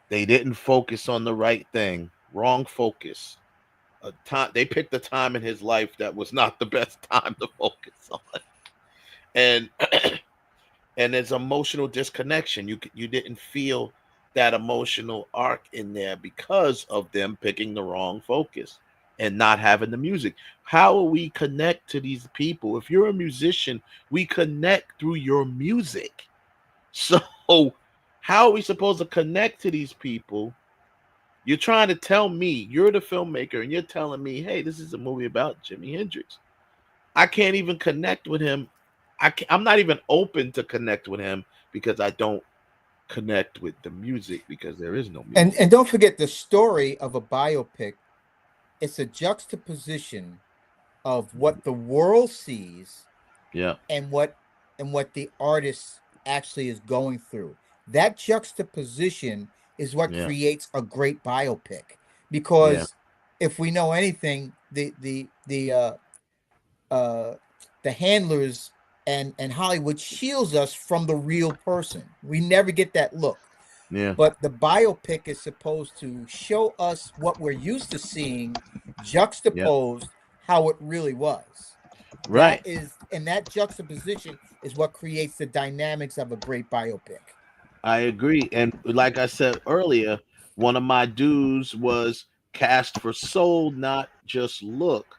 They didn't focus on the right thing. Wrong focus. They picked a time in his life that was not the best time to focus on. And there's emotional disconnection. You didn't feel that emotional arc in there because of them picking the wrong focus. and not having the music. How will we connect to these people? If you're a musician, we connect through your music. So how are we supposed to connect to these people? You're trying to tell me, you're the filmmaker, and you're telling me, hey, this is a movie about Jimi Hendrix. I can't even connect with him. I'm not even open to connect with him because I don't connect with the music, because there is no music. And don't forget, the story of a biopic, it's a juxtaposition of what the world sees, and what the artist actually is going through. That juxtaposition is what creates a great biopic. Because if we know anything, the handlers and Hollywood shields us from the real person. We never get that look. Yeah. But the biopic is supposed to show us what we're used to seeing, juxtaposed how it really was. Right. And that juxtaposition is what creates the dynamics of a great biopic. I agree. And like I said earlier, one of my dues was cast for soul, not just look.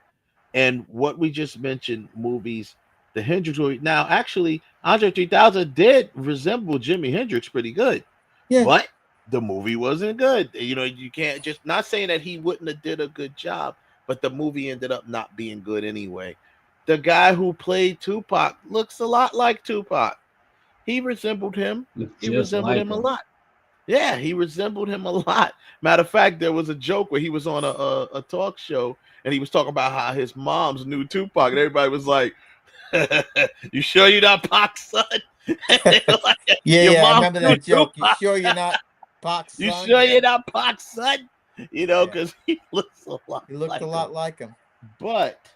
And what we just mentioned, movies, the Hendrix movie. Now, actually, Andre 3000 did resemble Jimi Hendrix pretty good. Yeah. But the movie wasn't good. You know, you can't just, not saying that he wouldn't have did a good job, but the movie ended up not being good anyway. The guy who played Tupac looks a lot like Tupac. He resembled him. He resembled him a lot. Yeah, he resembled him a lot. Matter of fact, there was a joke where he was on a talk show and he was talking about how his moms knew Tupac, and everybody was like, "You sure you're not Pac's son?" Like, I remember that joke. You sure you're not Pac's son? You sure you're not Pac's son? You know, because he looks a lot. He looked a lot like him. But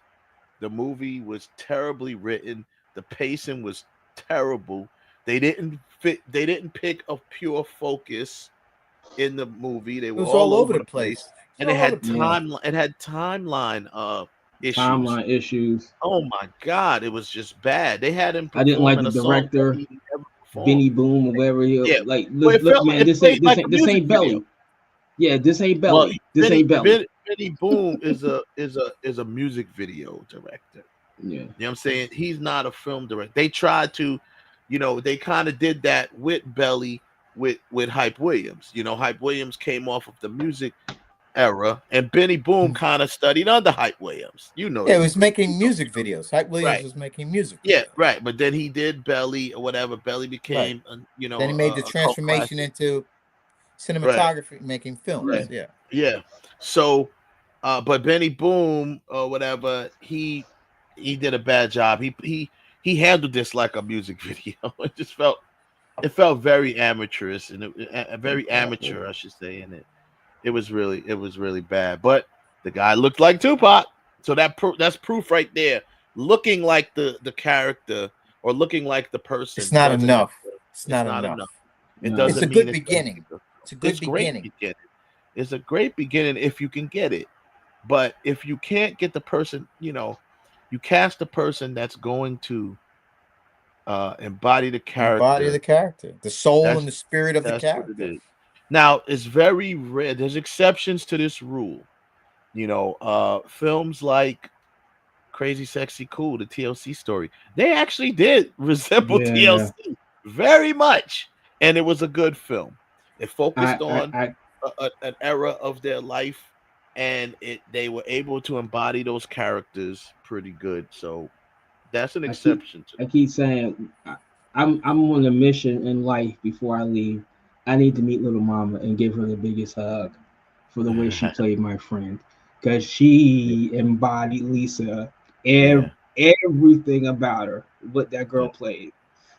the movie was terribly written. The pacing was terrible. They didn't pick a pure focus in the movie. They were all over the place. And it had timeline issues. Timeline issues. Oh my God, it was just bad. They had him. I didn't like the director, Benny Boom, or whatever he like. Look, man, this ain't Belly. Yeah, this ain't Belly. This ain't Belly. Benny Boom is a music video director. Yeah, you know what I'm saying? He's not a film director. They tried to, you know, they kind of did that with Belly with Hype Williams. You know, Hype Williams came off of the music era, and Benny Boom kind of studied under Hype Williams. You know, it was making music videos. Hype Williams was making music videos. Yeah, right. But then he did Belly or whatever. Belly became, you know, then he made the transformation into cinematography, making films. Right. Yeah. So, but Benny Boom or whatever, he did a bad job. He handled this like a music video. It felt very amateurish, and very amateur, I should say, and it was really bad. But the guy looked like Tupac, so that's proof right there. Looking like the character or looking like the person, it's not enough. It's not enough. It doesn't. It's a good beginning. It's a good beginning. It's a great beginning if you can get it, but if you can't get the person, you know, you cast a person that's going to embody the character, the soul and the spirit of the character. Now, it's very rare. There's exceptions to this rule. You know, films like Crazy Sexy Cool, the TLC story, they actually did resemble TLC very much, and it was a good film. It focused on an era of their life, and they were able to embody those characters pretty good. So that's an exception. I keep saying I'm on a mission in life. Before I leave, I need to meet Little Mama and give her the biggest hug for the way she played my friend, because she embodied Lisa, everything about her, what that girl played.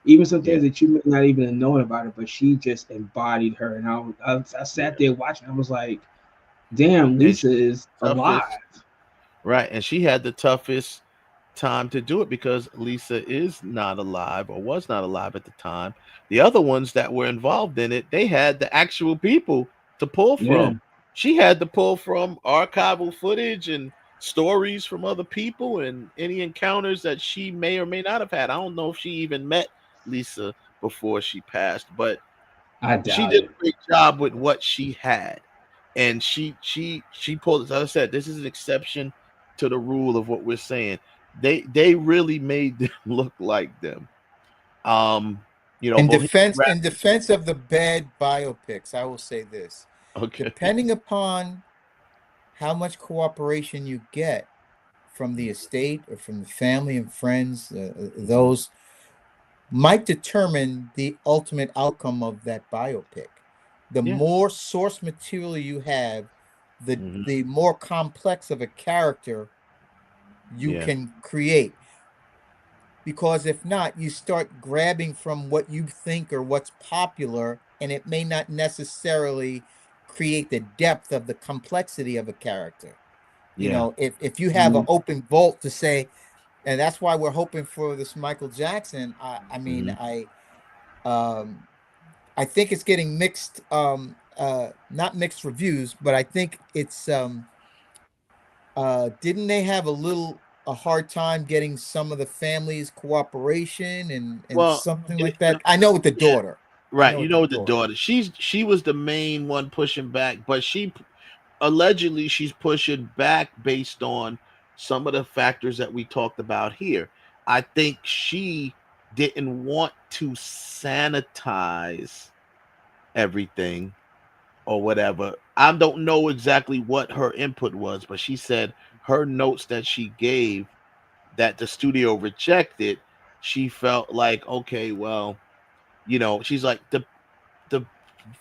Even some things that you may not even have known about her, but she just embodied her. And I sat there watching. I was like, damn, Lisa is alive. Right. And she had the toughest time to do it because Lisa is not alive, or was not alive at the time. The other ones that were involved in it, they had the actual people to pull from. Yeah. She had to pull from archival footage and stories from other people and any encounters that she may or may not have had. I don't know if she even met Lisa before she passed, but she did a great job with what she had. and she pulled, as I said, this is an exception to the rule of what we're saying. They really made them look like them. In defense of the bad biopics, I will say this. Okay. Depending upon how much cooperation you get from the estate or from the family and friends, those might determine the ultimate outcome of that biopic. The more source material you have, the more complex of a character you can create. Because if not, you start grabbing from what you think or what's popular, and it may not necessarily create the depth of the complexity of a character. You know, if you have an open vault to say, and that's why we're hoping for this Michael Jackson. I mean, I think it's getting mixed, not mixed reviews, but I think it's didn't they have a hard time getting some of the family's cooperation and something like that? I know with the daughter. Right, you know, with the daughter. She was the main one pushing back, but she allegedly she's pushing back based on some of the factors that we talked about here. I think she didn't want to sanitize everything or whatever. I don't know exactly what her input was, but she said her notes that she gave that the studio rejected, she felt like, okay, well, you know, she's like, the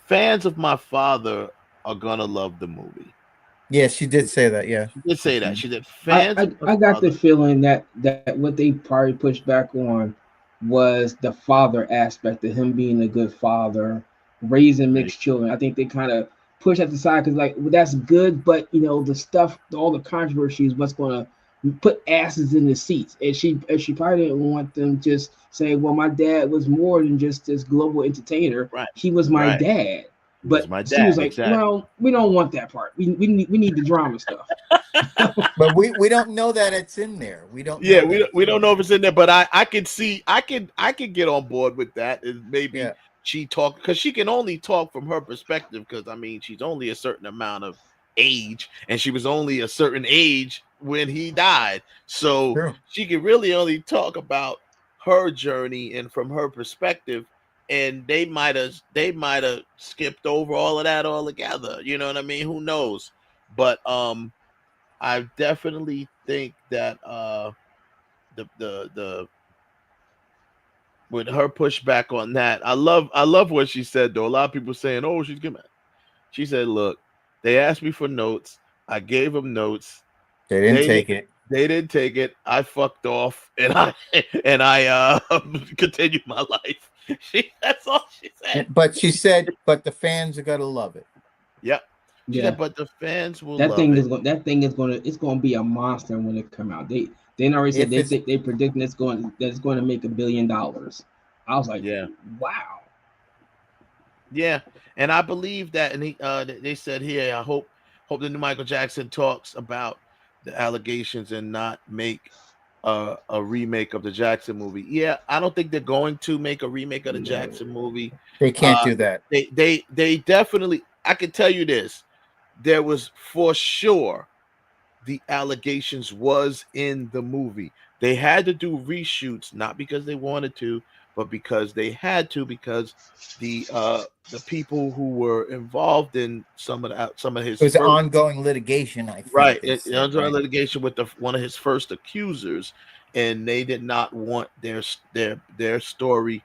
fans of my father are gonna love the movie. Yeah, she did say that. Yeah, she did say that. She did. Fans. I got the feeling that what they probably pushed back on was the father aspect of him being a good father, raising mixed children. I think they kind of pushed at the side because, like, well, that's good, but you know, the stuff, all the controversy is what's going to put asses in the seats. And she probably didn't want them just say, well, my dad was more than just this global entertainer. Right. He was my dad. But she was like, well, we don't want that part. We need the drama stuff. But we don't know that it's in there. We don't. Yeah, we don't know if it's in there. But I can see, I can get on board with that. Maybe she talked, because she can only talk from her perspective. Because I mean, she's only a certain amount of age, and she was only a certain age when he died. So she can really only talk about her journey and from her perspective. And they might have skipped over all of that altogether. You know what I mean? Who knows? But I definitely think that the with her pushback on that, I love what she said though. A lot of people saying, "Oh, she's gonna." She said, "Look, they asked me for notes. I gave them notes. They didn't take it. They didn't take it. I fucked off, and I continued my life." That's all she said. But she said, "But the fans are gonna love it." Yep. She said, but the fans will. That thing is gonna be a monster when it come out. They already said they predicting it's going to make $1 billion. I was like, wow. Yeah, and I believe that, and they said here, I hope the new Michael Jackson talks about the allegations and not make a remake of the Jackson movie. Yeah, I don't think they're going to make a remake of the Jackson movie. They can't do that. They definitely. I can tell you this: there was for sure the allegations was in the movie. They had to do reshoots, not because they wanted to, but because they had to, because the people who were involved in some of his, it was ongoing litigation, I think. Right, ongoing litigation with one of his first accusers, and they did not want their story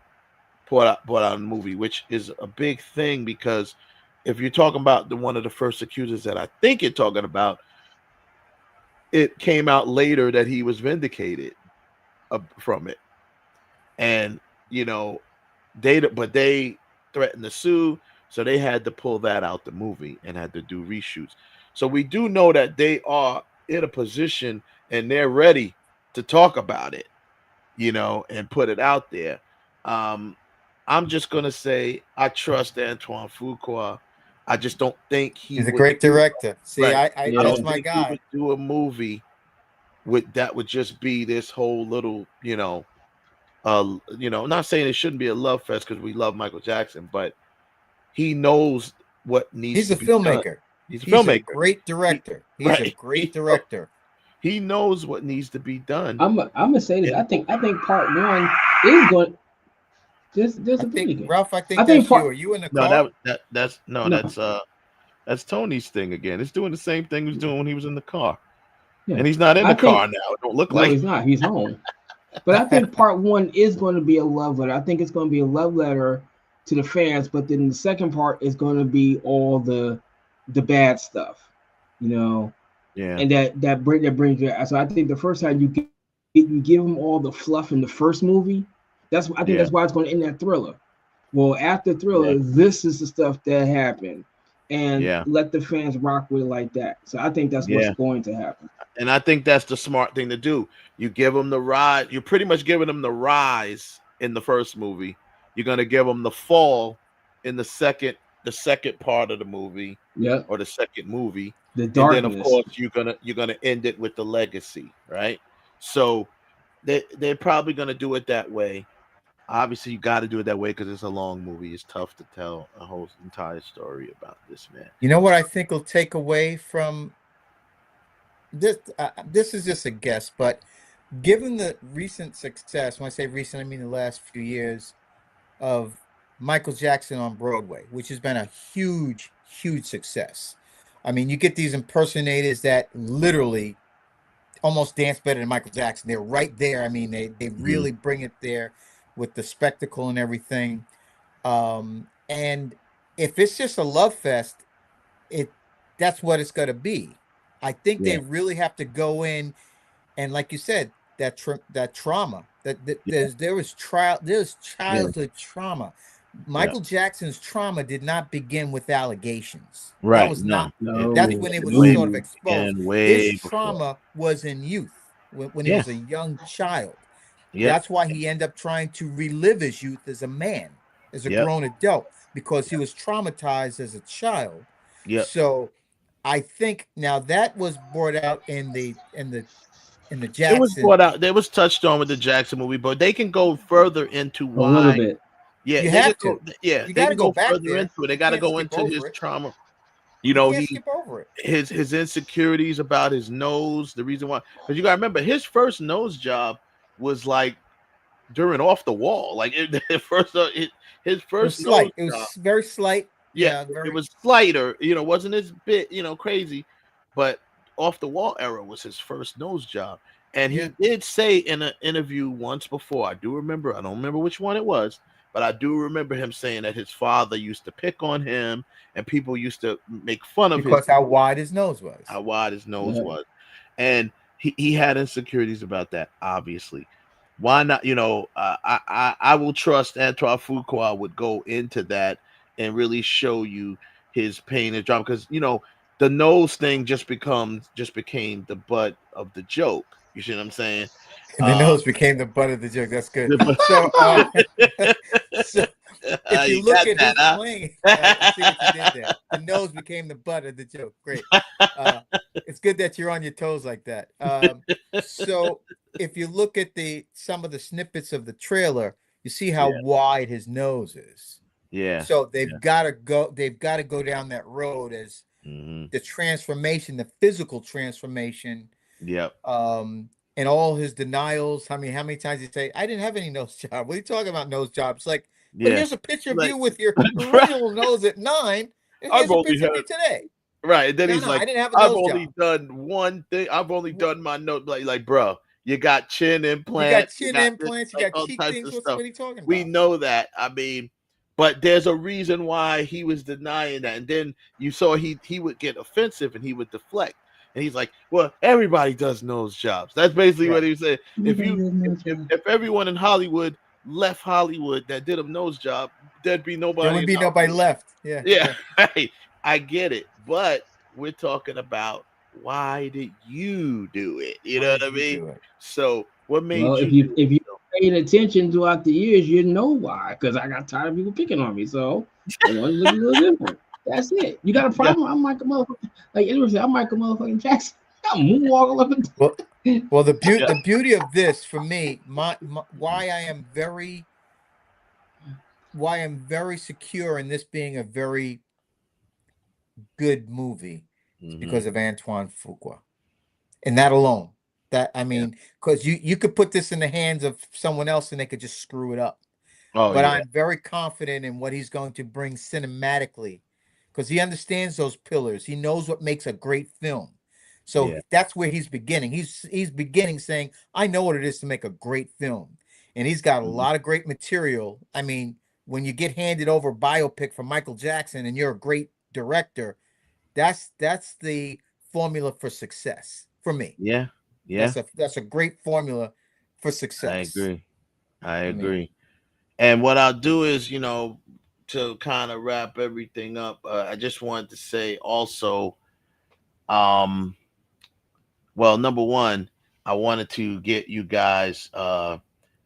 put out in the movie, which is a big thing, because if you're talking about one of the first accusers that I think you're talking about, it came out later that he was vindicated from it, and you know, they threatened to sue, so they had to pull that out the movie and had to do reshoots. So we do know that they are in a position and they're ready to talk about it, you know, and put it out there. I'm just gonna say I trust Antoine Fuqua. I just don't think he's a great director. See, right. I that's my guy. He would do a movie that would just be this whole little, you know, I'm not saying it shouldn't be a love fest because we love Michael Jackson, but he knows what needs. He's a filmmaker. He's a He's filmmaker. A great director. He's a great director. He knows what needs to be done. I'm gonna say this. I think part one is going. There's a thing. Ralph, I think that's you. Are you in the car? That's Tony's thing again. It's doing the same thing he was doing when he was in the car. Yeah. And he's not in the car now. It don't look like he's not. He's home. But I think part one is going to be a love letter. I think it's going to be a love letter to the fans. But then the second part is going to be all the bad stuff, Yeah. And that brings you. So I think the first time you give them all the fluff in the first movie. That's why it's going to end that thriller. Well, after thriller, this is the stuff that happened, and let the fans rock with it like that. So I think that's what's going to happen. And I think that's the smart thing to do. You give them the ride. You're pretty much giving them the rise in the first movie. You're going to give them the fall in the second part of the movie, or the second movie. The darkness. And then of course you're gonna end it with the legacy, right? So they're probably gonna do it that way. Obviously, you got to do it that way because it's a long movie. It's tough to tell a whole entire story about this man. You know what I think will take away from this? This is just a guess, but given the recent success, when I say recent, I mean the last few years of Michael Jackson on Broadway, which has been a huge, huge success. I mean, you get these impersonators that literally almost dance better than Michael Jackson. They're right there. I mean, they really bring it there with the spectacle and everything. And if it's just a love fest, that's what it's going to be. I think they really have to go in, and like you said, that trauma there was childhood trauma. Michael Jackson's trauma did not begin with allegations. Right. That was not. That's when it was sort of exposed. His trauma was in youth, when he was a young child. That's why he ended up trying to relive his youth as a man, as a grown adult, because he was traumatized as a child. So I think now that was brought out in the Jackson. It was brought out. It was touched on with the Jackson movie, but they can go further into why. A little bit. Yeah, you have to. You got to go further into it. They got to go into his trauma. Skip over it. His insecurities about his nose. The reason why, because you got to remember, his first nose job was like during Off the Wall. Like his first slight. It was very slight. It was slighter. Wasn't as bit crazy, but Off the Wall era was his first nose job. And he did say in an interview once before, I don't remember which one it was, but I do remember him saying that his father used to pick on him and people used to make fun of him. Because how wide his nose was. And he had insecurities about that, obviously. Why not? I will trust Antoine Fuqua would go into that and really show you his pain and drama, because the nose thing just became the butt of the joke. You see what I'm saying? The nose became the butt of the joke. That's good. So if you look at his playing, I see what you did there. The nose became the butt of the joke. Great. It's good that you're on your toes like that. So if you look at some of the snippets of the trailer, you see how wide his nose is. Yeah. So they've got to go down that road as the transformation, the physical transformation. Yep. And all his denials. I mean, how many times he say, "I didn't have any nose job"? What are you talking about, nose jobs? Like, but here's a picture of you with your original nose at 9. And here's a picture of you today. Right. And then he's like, I didn't have a nose I've only done one thing. I've only done my nose. Like, bro, you got chin implants. You got cheek things. What are you talking about? We know that. I mean, but there's a reason why he was denying that. And then you saw he would get offensive and he would deflect. And he's like, well, everybody does nose jobs. That's basically what he said. If everyone in Hollywood left Hollywood that did a nose job, there'd be nobody. There would be nobody left. Yeah. Yeah. Right. I get it. But we're talking about, why did you do it? You know what I mean? So what made you? If you paid attention throughout the years, you know why. Because I got tired of people picking on me. So I wanted to look a little different. That's it. You got a problem? I'm like a motherfucker. Like Edward said, I'm like a motherfucking Jackson. I'm moonwalking up and well, the beauty of this for me, why I am very secure in this being a very good movie is because of Antoine Fuqua, and that alone. That I mean, because you could put this in the hands of someone else and they could just screw it up. But I'm very confident in what he's going to bring cinematically, because he understands those pillars. He knows what makes a great film. So that's where he's beginning. He's beginning saying, I know what it is to make a great film. And he's got a lot of great material. I mean, when you get handed over a biopic from Michael Jackson and you're a great director, that's the formula for success for me. Yeah. Yeah. That's a great formula for success. I agree. And what I'll do is, to kind of wrap everything up, I just wanted to say also, well, number one, I wanted to get you guys,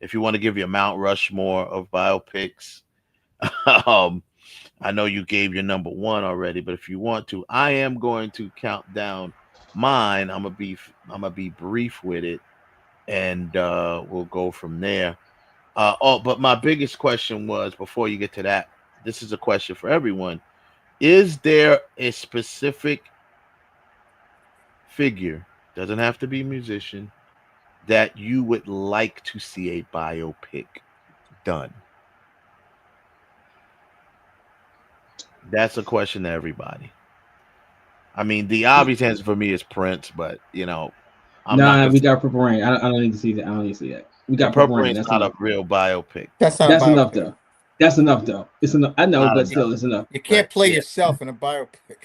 if you want to give your Mount Rushmore of biopics, I know you gave your number one already, but if you want to, I am going to count down mine. I'm gonna be brief with it, and we'll go from there. But my biggest question was, before you get to that, this is a question for everyone: is there a specific figure, doesn't have to be a musician, that you would like to see a biopic done? That's a question to everybody. I mean, the obvious answer for me is Prince, but we got Purple Rain. I don't need to see that. I don't need to see that. We got Purple Rain. That's not a real biopic. That's enough, though. That's enough, though. It's enough. I know, but still, it's enough. You can't play yourself in a biopic.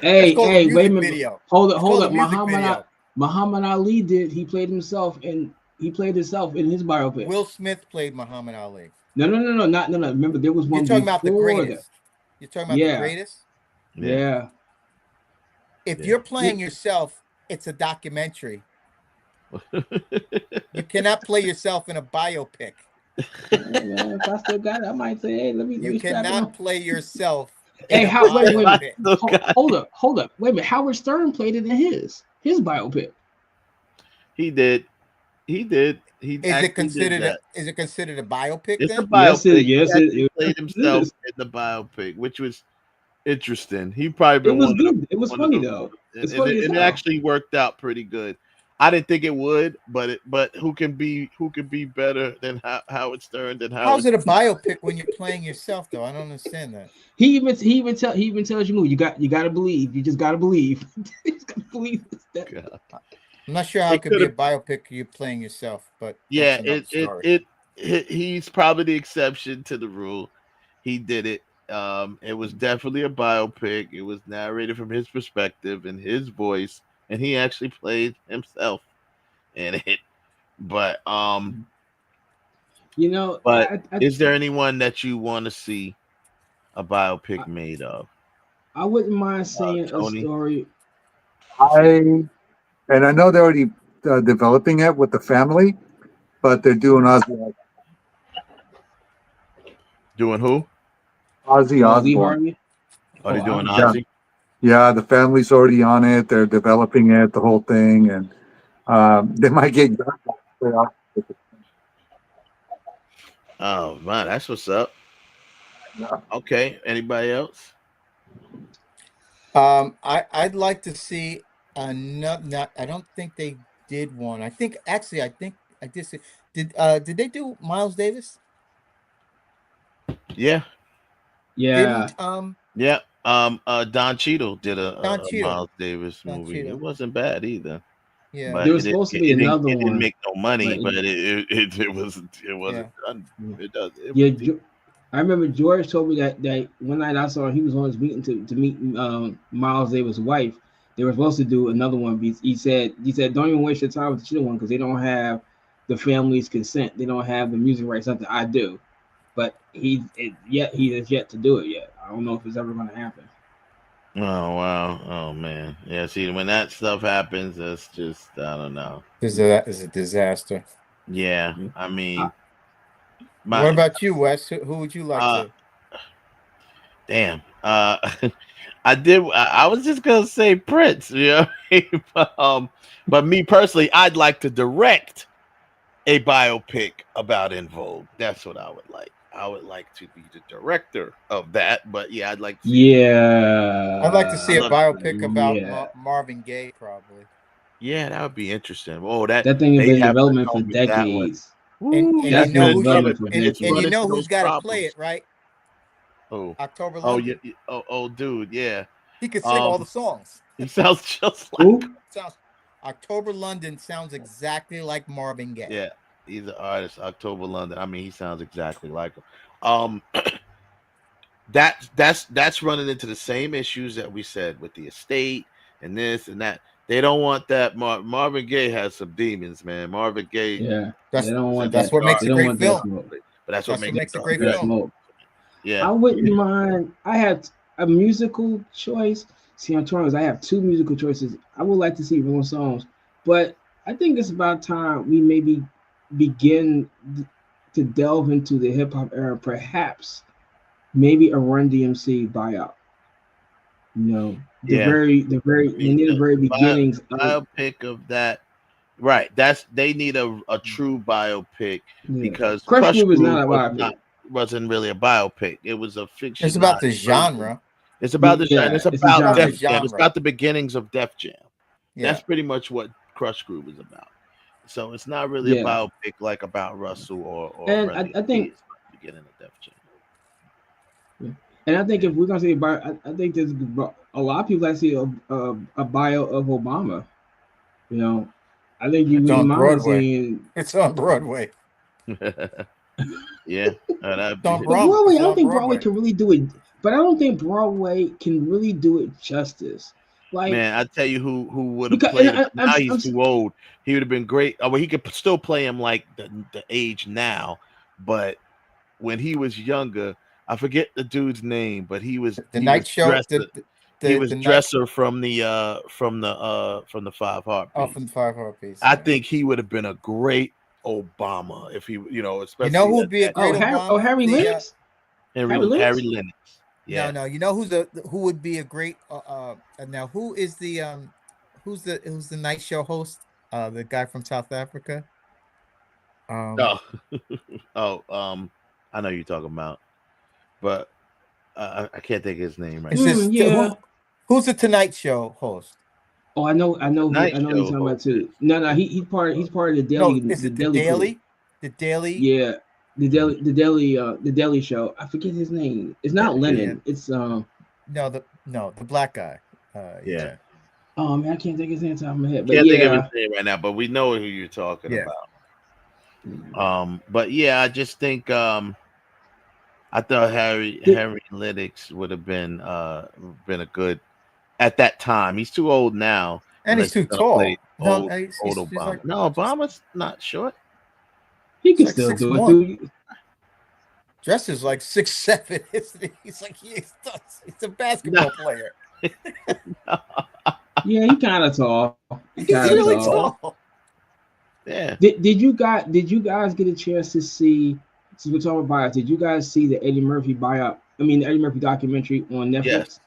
Hey, wait a minute. Video. Hold up. Muhammad Ali did. He played himself, and he played himself in his biopic. Will Smith played Muhammad Ali. No. Remember, there was one. You're talking about the greatest. You're talking about the greatest. Yeah. If you're playing yourself, it's a documentary. You cannot play yourself in a biopic. If I still got it, I might say, "Hey, let me." You cannot play yourself. Hey, wait. Hold up. Wait a minute. Howard Stern played it in his biopic. He did. Is it considered a biopic? It's then? a biopic. Yes, he played himself in the biopic, which was interesting. He probably it was good. It was funny though. It actually worked out pretty good. I didn't think it would, but who can be better than Howard Stern? How's it a biopic when you're playing yourself though? I don't understand that. He even tells you, you got to believe. You just got to believe. You just got to believe that. I'm not sure how it could be a biopic you're playing yourself, but yeah, he's probably the exception to the rule. He did it. It was definitely a biopic. It was narrated from his perspective and his voice, and he actually played himself in it. But is there anyone that you want to see a biopic made of? I wouldn't mind seeing a story. And I know they're already developing it with the family, but they're doing Ozzy. Doing who? Ozzy Osbourne. Are they doing Ozzy? Yeah, the family's already on it. They're developing it, the whole thing, and they might get. Oh man, that's what's up. Yeah. Okay. Anybody else? I'd like to see. I don't think they did one. I think I did see. Did they do Miles Davis? Yeah. Don Cheadle did a Miles Davis movie. It wasn't bad either. Yeah, but there was supposed to be another one. It didn't make no money, but it wasn't done. It does. I remember George told me that one night I saw him, he was on his meeting to meet Miles Davis' wife. They were supposed to do another one. He said, don't even waste your time with the Cheetah one because they don't have the family's consent. They don't have the music rights. Something I do, but he has yet to do it yet. I don't know if it's ever going to happen. Oh wow! Oh man! Yeah. See, when that stuff happens, it's just I don't know. Is a disaster. Yeah. I mean, what about you, Wes? Who would you like to? Damn. I was just gonna say Prince, you know. But me personally, I'd like to direct a biopic about En Vogue. That's what I would like. I would like to be the director of that, but yeah, I'd like to see Yeah. I'd like to see a biopic about yeah. Marvin Gaye, probably. Yeah, that would be interesting. Oh, that thing has they been in have to development come for with that one. decades. And That's you know been who development for and decades. you know who's got to play it, right? Oh, October oh, London. yeah, oh, dude, yeah. He could sing all the songs. He sounds just like October London sounds exactly like Marvin Gaye. Yeah, he's an artist. October London. I mean, he sounds exactly like him. That's running into the same issues that we said with the estate and this and that. They don't want that. Marvin Gaye has some demons, man. Marvin Gaye. Yeah, that's, they don't want that's that. what makes they a don't great want film. That smoke. But that's what makes a great that film. Smoke. Yeah, I wouldn't mind. I had a musical choice. See, I'm torn. I have two musical choices. I would like to see more songs, but I think it's about time we maybe begin to delve into the hip hop era. Perhaps, maybe a Run DMC buyout. You know, the very beginnings. Biopic of that. Right. They need a true biopic because Crush Groove is not a biopic. Wasn't really a biopic. It was a fiction. It's about the genre. It's about the genre. It's about Def Jam. It's genre. about the beginnings of Def Jam. Yeah. That's pretty much what Crush Groove is about. So it's not really a biopic like about Russell or and I think the beginning of Def Jam. And I think if we're gonna say bio, I think there's a lot of people that see a bio of Obama. You know, I think you wouldn't mind seeing it's on Broadway. Yeah, Broadway. I don't think Broadway can really do it, but I don't think Broadway can really do it justice. Like, man, I tell you who would have played. Now he's too old. He would have been great. Well, he could still play him like the age now, but when he was younger. I forget the dude's name, but he was the night show. He was Dresser from the 5 Heartbeats. Oh, from the 5 Heartbeats. I think he would have been a great Obama if he, especially. You know who would be a great Obama? Harry Lennox. Harry Lennox. Yeah. No. You know who would be a great? Now who is who's the night show host? The guy from South Africa. I know who you're talking about. But I can't think of his name right now. Who's the Tonight Show host? Oh, I know what you're talking about too. No, he's part of the Daily. No, is it the Daily? The Daily? Yeah, the Daily Show. I forget his name. It's not Lennon. It's the black guy. Yeah. Oh man, I can't think of his name top of my head. But can't think of his name right now, but we know who you're talking about. But yeah, I just think I thought Harry Lennox would have been a good at that time. He's too old now, and he's too tall. Old Obama. No, Obama's not short. He can still do it. Dresser's like 6'7". He's like he's a basketball player. Yeah, he kind of tall. He's really tall. Yeah. Did you guys get a chance to see? Since we're talking about biopics, did you guys see the Eddie Murphy biopic? I mean, the Eddie Murphy documentary on Netflix.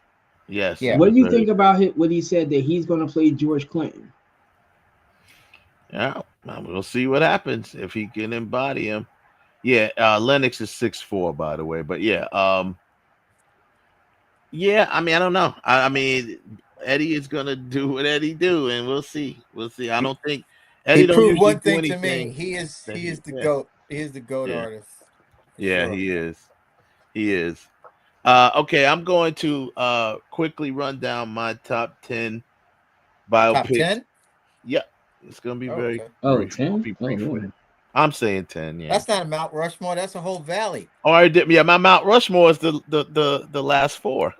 Yes. Yeah. What do you think about it? What he said that he's going to play George Clinton? Yeah, we'll see what happens if he can embody him. Yeah, Lennox is 6'4", by the way, but yeah. Yeah, I mean, I don't know. I mean, Eddie is gonna do what Eddie do, and we'll see. I don't think Eddie he don't proved one do thing to anything. me. He is the GOAT. He is the GOAT artist. Yeah, sure. He is. Okay, I'm going to quickly run down my top 10 biopics. Top 10? Yeah, it's gonna be very. Okay. Oh, brief. 10? I'm saying 10. Yeah, that's not a Mount Rushmore. That's a whole valley. Oh, I did. Yeah, my Mount Rushmore is the last 4.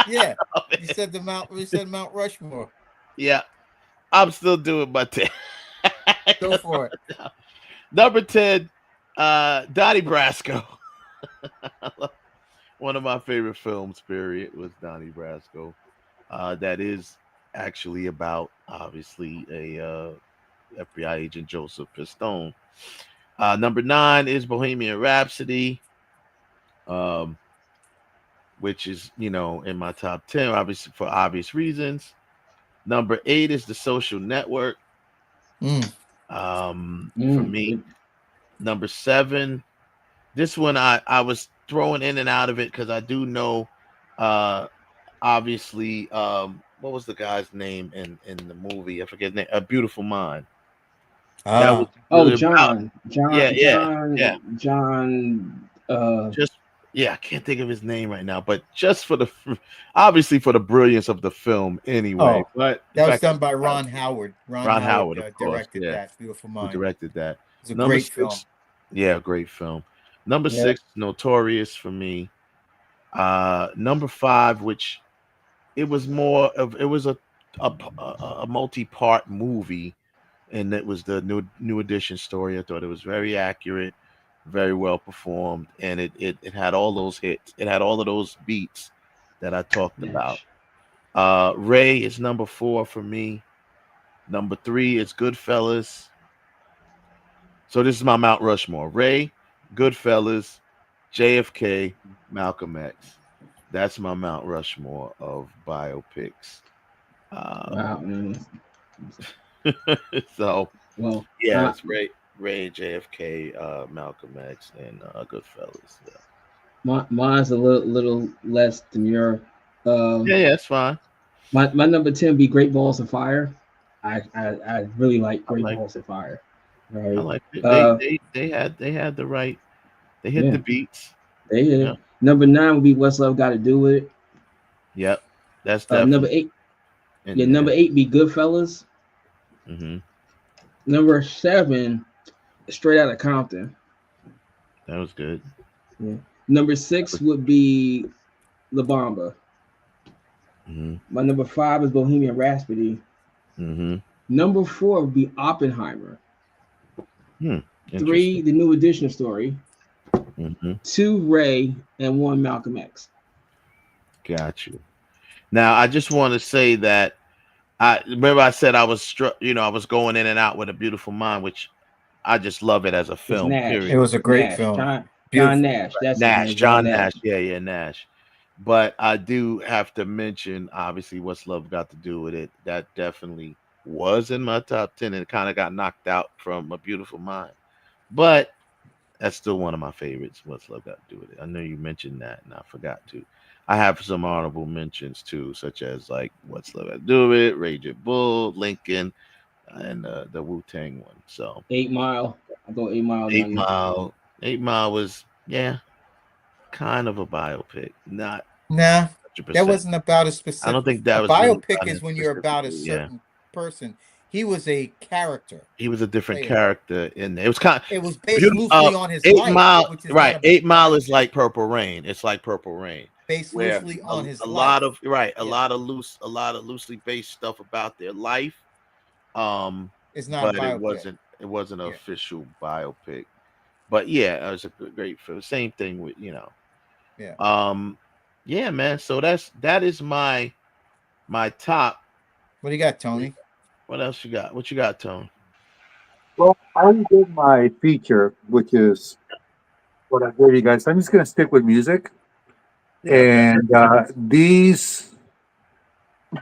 Yeah, you said Mount Rushmore. Yeah, I'm still doing my 10. Go for it. Number 10, Donnie Brasco. One of my favorite films, period, was Donnie Brasco. That is actually about, obviously, a FBI agent, Joseph Pistone. Number 9 is Bohemian Rhapsody, which is, in my top 10, obviously, for obvious reasons. Number 8 is The Social Network. For me. Number 7, This one I was throwing in and out of it because I do know, obviously, what was the guy's name in the movie? I forget his name. A Beautiful Mind. That was really John. yeah. John. Just I can't think of his name right now, but just for the obviously for the brilliance of the film anyway. Oh, but that was done by Ron Howard. Ron Howard, of course, directed that. Beautiful Mind. Who directed that? It's a Number great 6, film. Yeah, great film. Number 6, Notorious for me. Number 5, which it was more of it was a multi-part movie, and it was the new edition story. I thought it was very accurate, very well performed, and it had all those hits. It had all of those beats that I talked about. Ray is number 4 for me. Number 3 is Goodfellas. So this is my Mount Rushmore: Ray, Goodfellas, JFK, Malcolm X. That's my Mount Rushmore of biopics. Wow. So it's Ray, JFK, Malcolm X, and Goodfellas. Mine's a little less demure. It's fine. My number 10 be Great Balls of Fire. I really like Great Balls of Fire. Right. I like it. They had the right. They hit the beats. They hit it. Number 9 would be What's Love Got to Do with It. Yep, that's definitely number 8. Number 8 be Goodfellas. Mm-hmm. Number 7, Straight Outta Compton. That was good. Yeah. Number 6 would be La Bamba. Mm-hmm. My number 5 is Bohemian Rhapsody. Mm-hmm. Number 4 would be Oppenheimer. 3, The New Edition story. Mm-hmm. 2, Ray, and 1, Malcolm X. Got you. Now I just want to say that I remember I said I was I was going in and out with A Beautiful Mind, which I just love it as a film. Period. It was a great film. John Nash. That's Nash. John Nash. Yeah, Nash. But I do have to mention, obviously, What's Love Got to Do with It. That definitely was in my top 10, and it kind of got knocked out from A Beautiful Mind. But that's still one of my favorites. What's Love Got to Do with It? I know you mentioned that, and I forgot to. I have some honorable mentions too, such as like What's Love Got to Do with It, Raging Bull, Lincoln, and the Wu-Tang one. So 8 Mile. I thought 8 Mile. 8 Mile. 8 Mile was kind of a biopic. Not 100%. That wasn't about a specific. I don't think that was biopic is when you're about a certain person. He was a character. He was a different character in there. It was kind of. It was based loosely on his 8 life. Mile, right? 8 Mile is like Purple Rain. It's like Purple Rain. Based loosely on his life. A lot of loosely based stuff about their life. It's not, but it wasn't an official biopic. But it was a great film. Same thing with man. So that is my top. What do you got, Tony? What else you got? What you got, Tony? Well, I already did my feature, which is what I gave you guys. I'm just going to stick with music. And these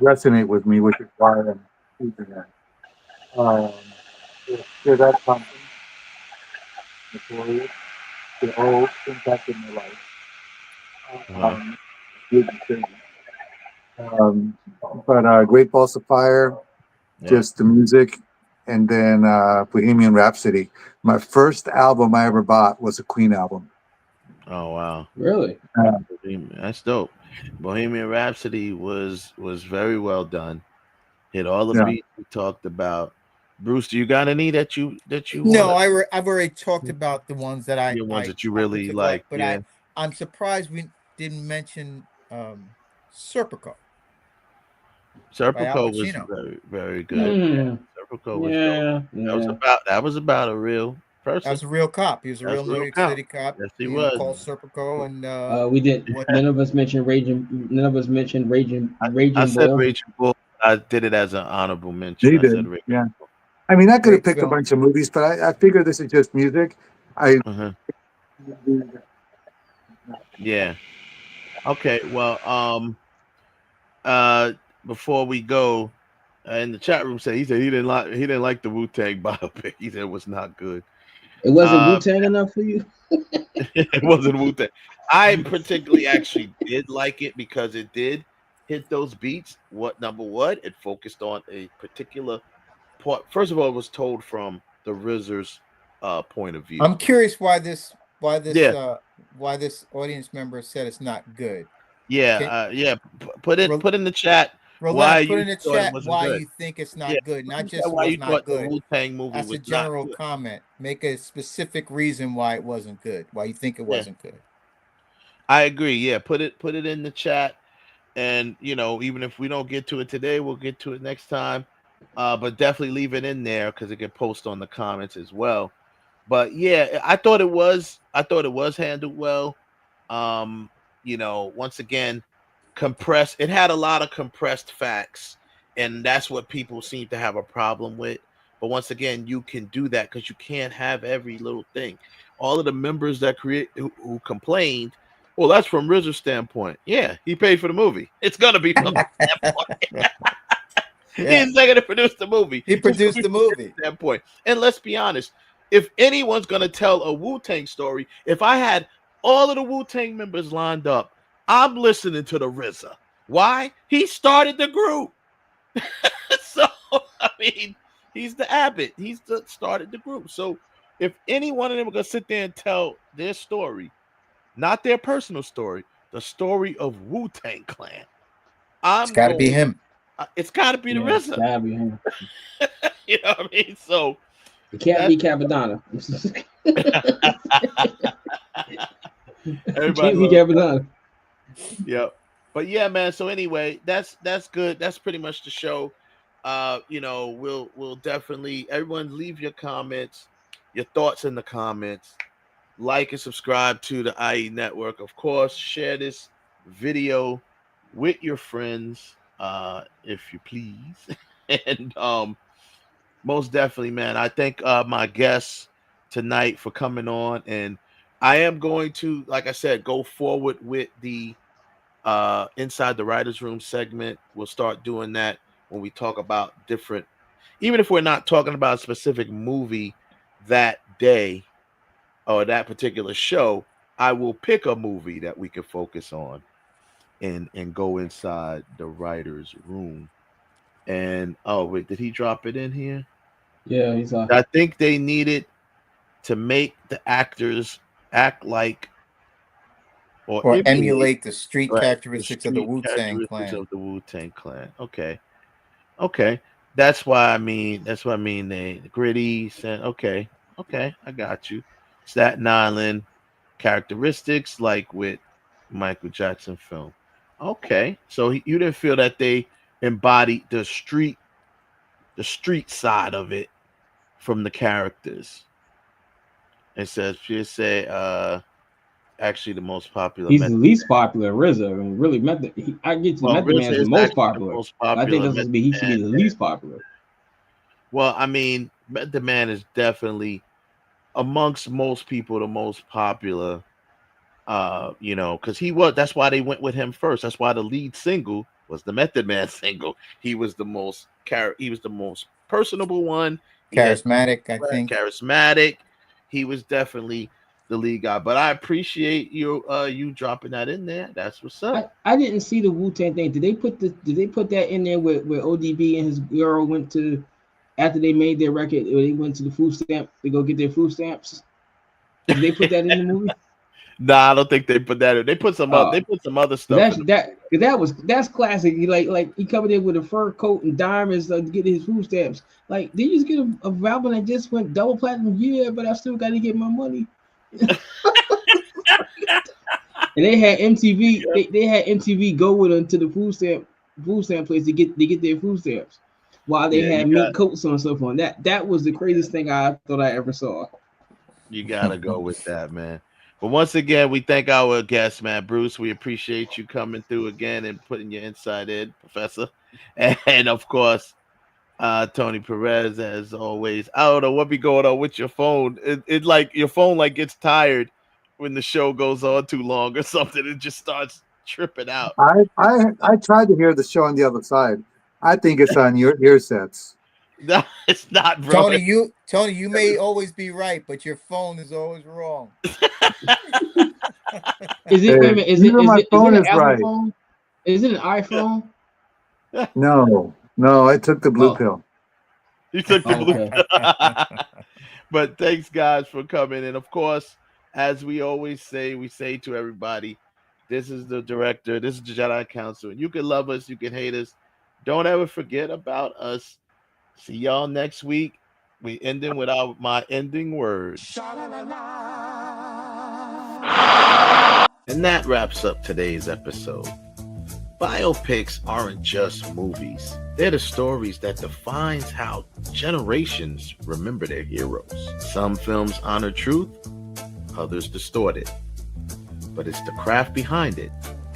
resonate with me, which is why I'm choosing that. Hear that Compton, Notorious, the old impact in my life. But Great Balls of Fire, just the music, and then Bohemian Rhapsody. My first album I ever bought was a Queen album. Oh wow! Really? That's dope. Bohemian Rhapsody was very well done. Hit all the beats we talked about. Bruce, do you got any that you? No, I've already talked about the ones that I really like. But I'm surprised we didn't mention Serpico. Serpico was very, very good. Serpico was that was about a real person. That was a real cop. He was a real New York City cop. Yes, he was. Called Serpico, and we did. None of us mentioned Raging. None of us mentioned Raging. I said Raging Bull. I did it as an honorable mention. They did. Yeah. I mean, I could have picked a bunch of movies, but I figured this is just music. Yeah. Okay. Well, before we go, in the chat room he said he didn't like the Wu-Tang biopic. He said it was not good. It wasn't Wu-Tang enough for you? It wasn't Wu-Tang. I particularly actually did like it because it did hit those beats. Number one, it focused on a particular part. First of all, it was told from the RZA's point of view. I'm curious why this Yeah. why this audience member said it's not good. Yeah. Put in the chat. Relax, put in the chat why good. you think it's not good, not just why was you not thought good. the Wu-Tang movie That's was a general not good. comment. Make a specific reason why it wasn't good. Why you think it wasn't good. I agree. Yeah, put it in the chat, and even if we don't get to it today, we'll get to it next time. But definitely leave it in there because it can post on the comments as well. But yeah, I thought it was handled well. Once again, compressed. It had a lot of compressed facts, and that's what people seem to have a problem with. But once again, you can do that because you can't have every little thing. All of the members that who complained, well, that's from RZA's standpoint. Yeah, he paid for the movie. It's gonna be from that standpoint. He's not gonna produce the movie. He produced the movie. Standpoint. And let's be honest, if anyone's gonna tell a Wu-Tang story, if I had all of the Wu-Tang members lined up, I'm listening to the RZA. Why? He started the group. So I mean, he's the Abbott. Started the group. So if any one of them are gonna sit there and tell their story, not their personal story, the story of Wu-Tang Clan, it's got to be him. It's got to be the RZA. It's got to be him. You know what I mean? So it can't be Capadonna. Everybody can't be Capadonna. Yep. But yeah, man. So anyway, that's good. That's pretty much the show. We'll definitely everyone leave your comments, your thoughts in the comments. Like and subscribe to the IE Network. Of course, share this video with your friends, if you please. And most definitely, man, I thank my guests tonight for coming on. And I am going to, like I said, go forward with the Inside the Writers Room segment. We'll start doing that when we talk about different, even if we're not talking about a specific movie that day or that particular show, I will pick a movie that we can focus on and go inside the writer's room. And oh wait, did he drop it in here? Yeah, he's on. I think they needed to make the actors act like or emulate the street characteristics of the Wu-Tang Clan. Okay. That's what I mean. They gritty said, okay, I got you. Staten Island characteristics like with Michael Jackson film. Okay, so you didn't feel that they embodied the street side of it from the characters. It says actually the most popular. He's the least popular RZA. I mean, really, I get to Method Man is the most popular. I think he should be the least popular. Well, I mean, Method Man is definitely amongst most people the most popular. Because that's why they went with him first. That's why the lead single was the Method Man single. He was the most personable one. Charismatic, I think. Charismatic. He was definitely the lead guy. But I appreciate you dropping that in there. That's what's up. I didn't see the Wu-Tang thing. Did they put that in there where ODB and his girl went to after they made their record? They went to the food stamp to go get their food stamps. Did they put that in the movie? Nah, I don't think they put that in. They put some other stuff. That's classic. Like he covered it with a fur coat and diamonds to get his food stamps. Like, did you just get a album that just went double platinum? Yeah, but I still got to get my money. And they had MTV. They had MTV go with them to the food stamp place to get their food stamps while they had mink coats on and stuff on. That was the craziest thing I thought I ever saw. You gotta go with that, man. But once again, we thank our guest, man, Bruce. We appreciate you coming through again and putting your insight in, Professor. And of course, Tony Perez, as always. I don't know what be going on with your phone. It like your phone like gets tired when the show goes on too long or something. It just starts tripping out. I tried to hear the show on the other side. I think it's on your ear sets. No, it's not, bro. Tony, you may always be right, but your phone is always wrong. Is it? Wait a minute. Is it my phone an is Apple right. phone? Is it an iPhone? No, I took the blue pill. You took the blue pill. But thanks, guys, for coming. And of course, as we always say, we say to everybody, this is the director, this is the Jedi Council. And you can love us, you can hate us. Don't ever forget about us. See y'all next week. We ending with my ending word. And that wraps up today's episode. Biopics aren't just movies. They're the stories that defines how generations remember their heroes. Some films honor truth, others distort it. But it's the craft behind it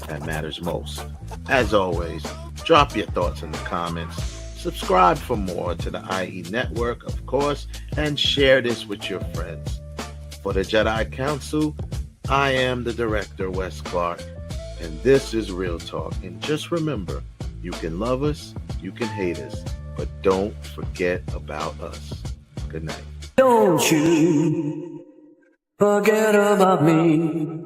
that matters most. As always, drop your thoughts in the comments. Subscribe for more to the IE Network, of course, and share this with your friends. For the Jedi Council, I am the director, Wes Clark, and this is Real Talk. And just remember, you can love us, you can hate us, but don't forget about us. Good night. Don't you forget about me.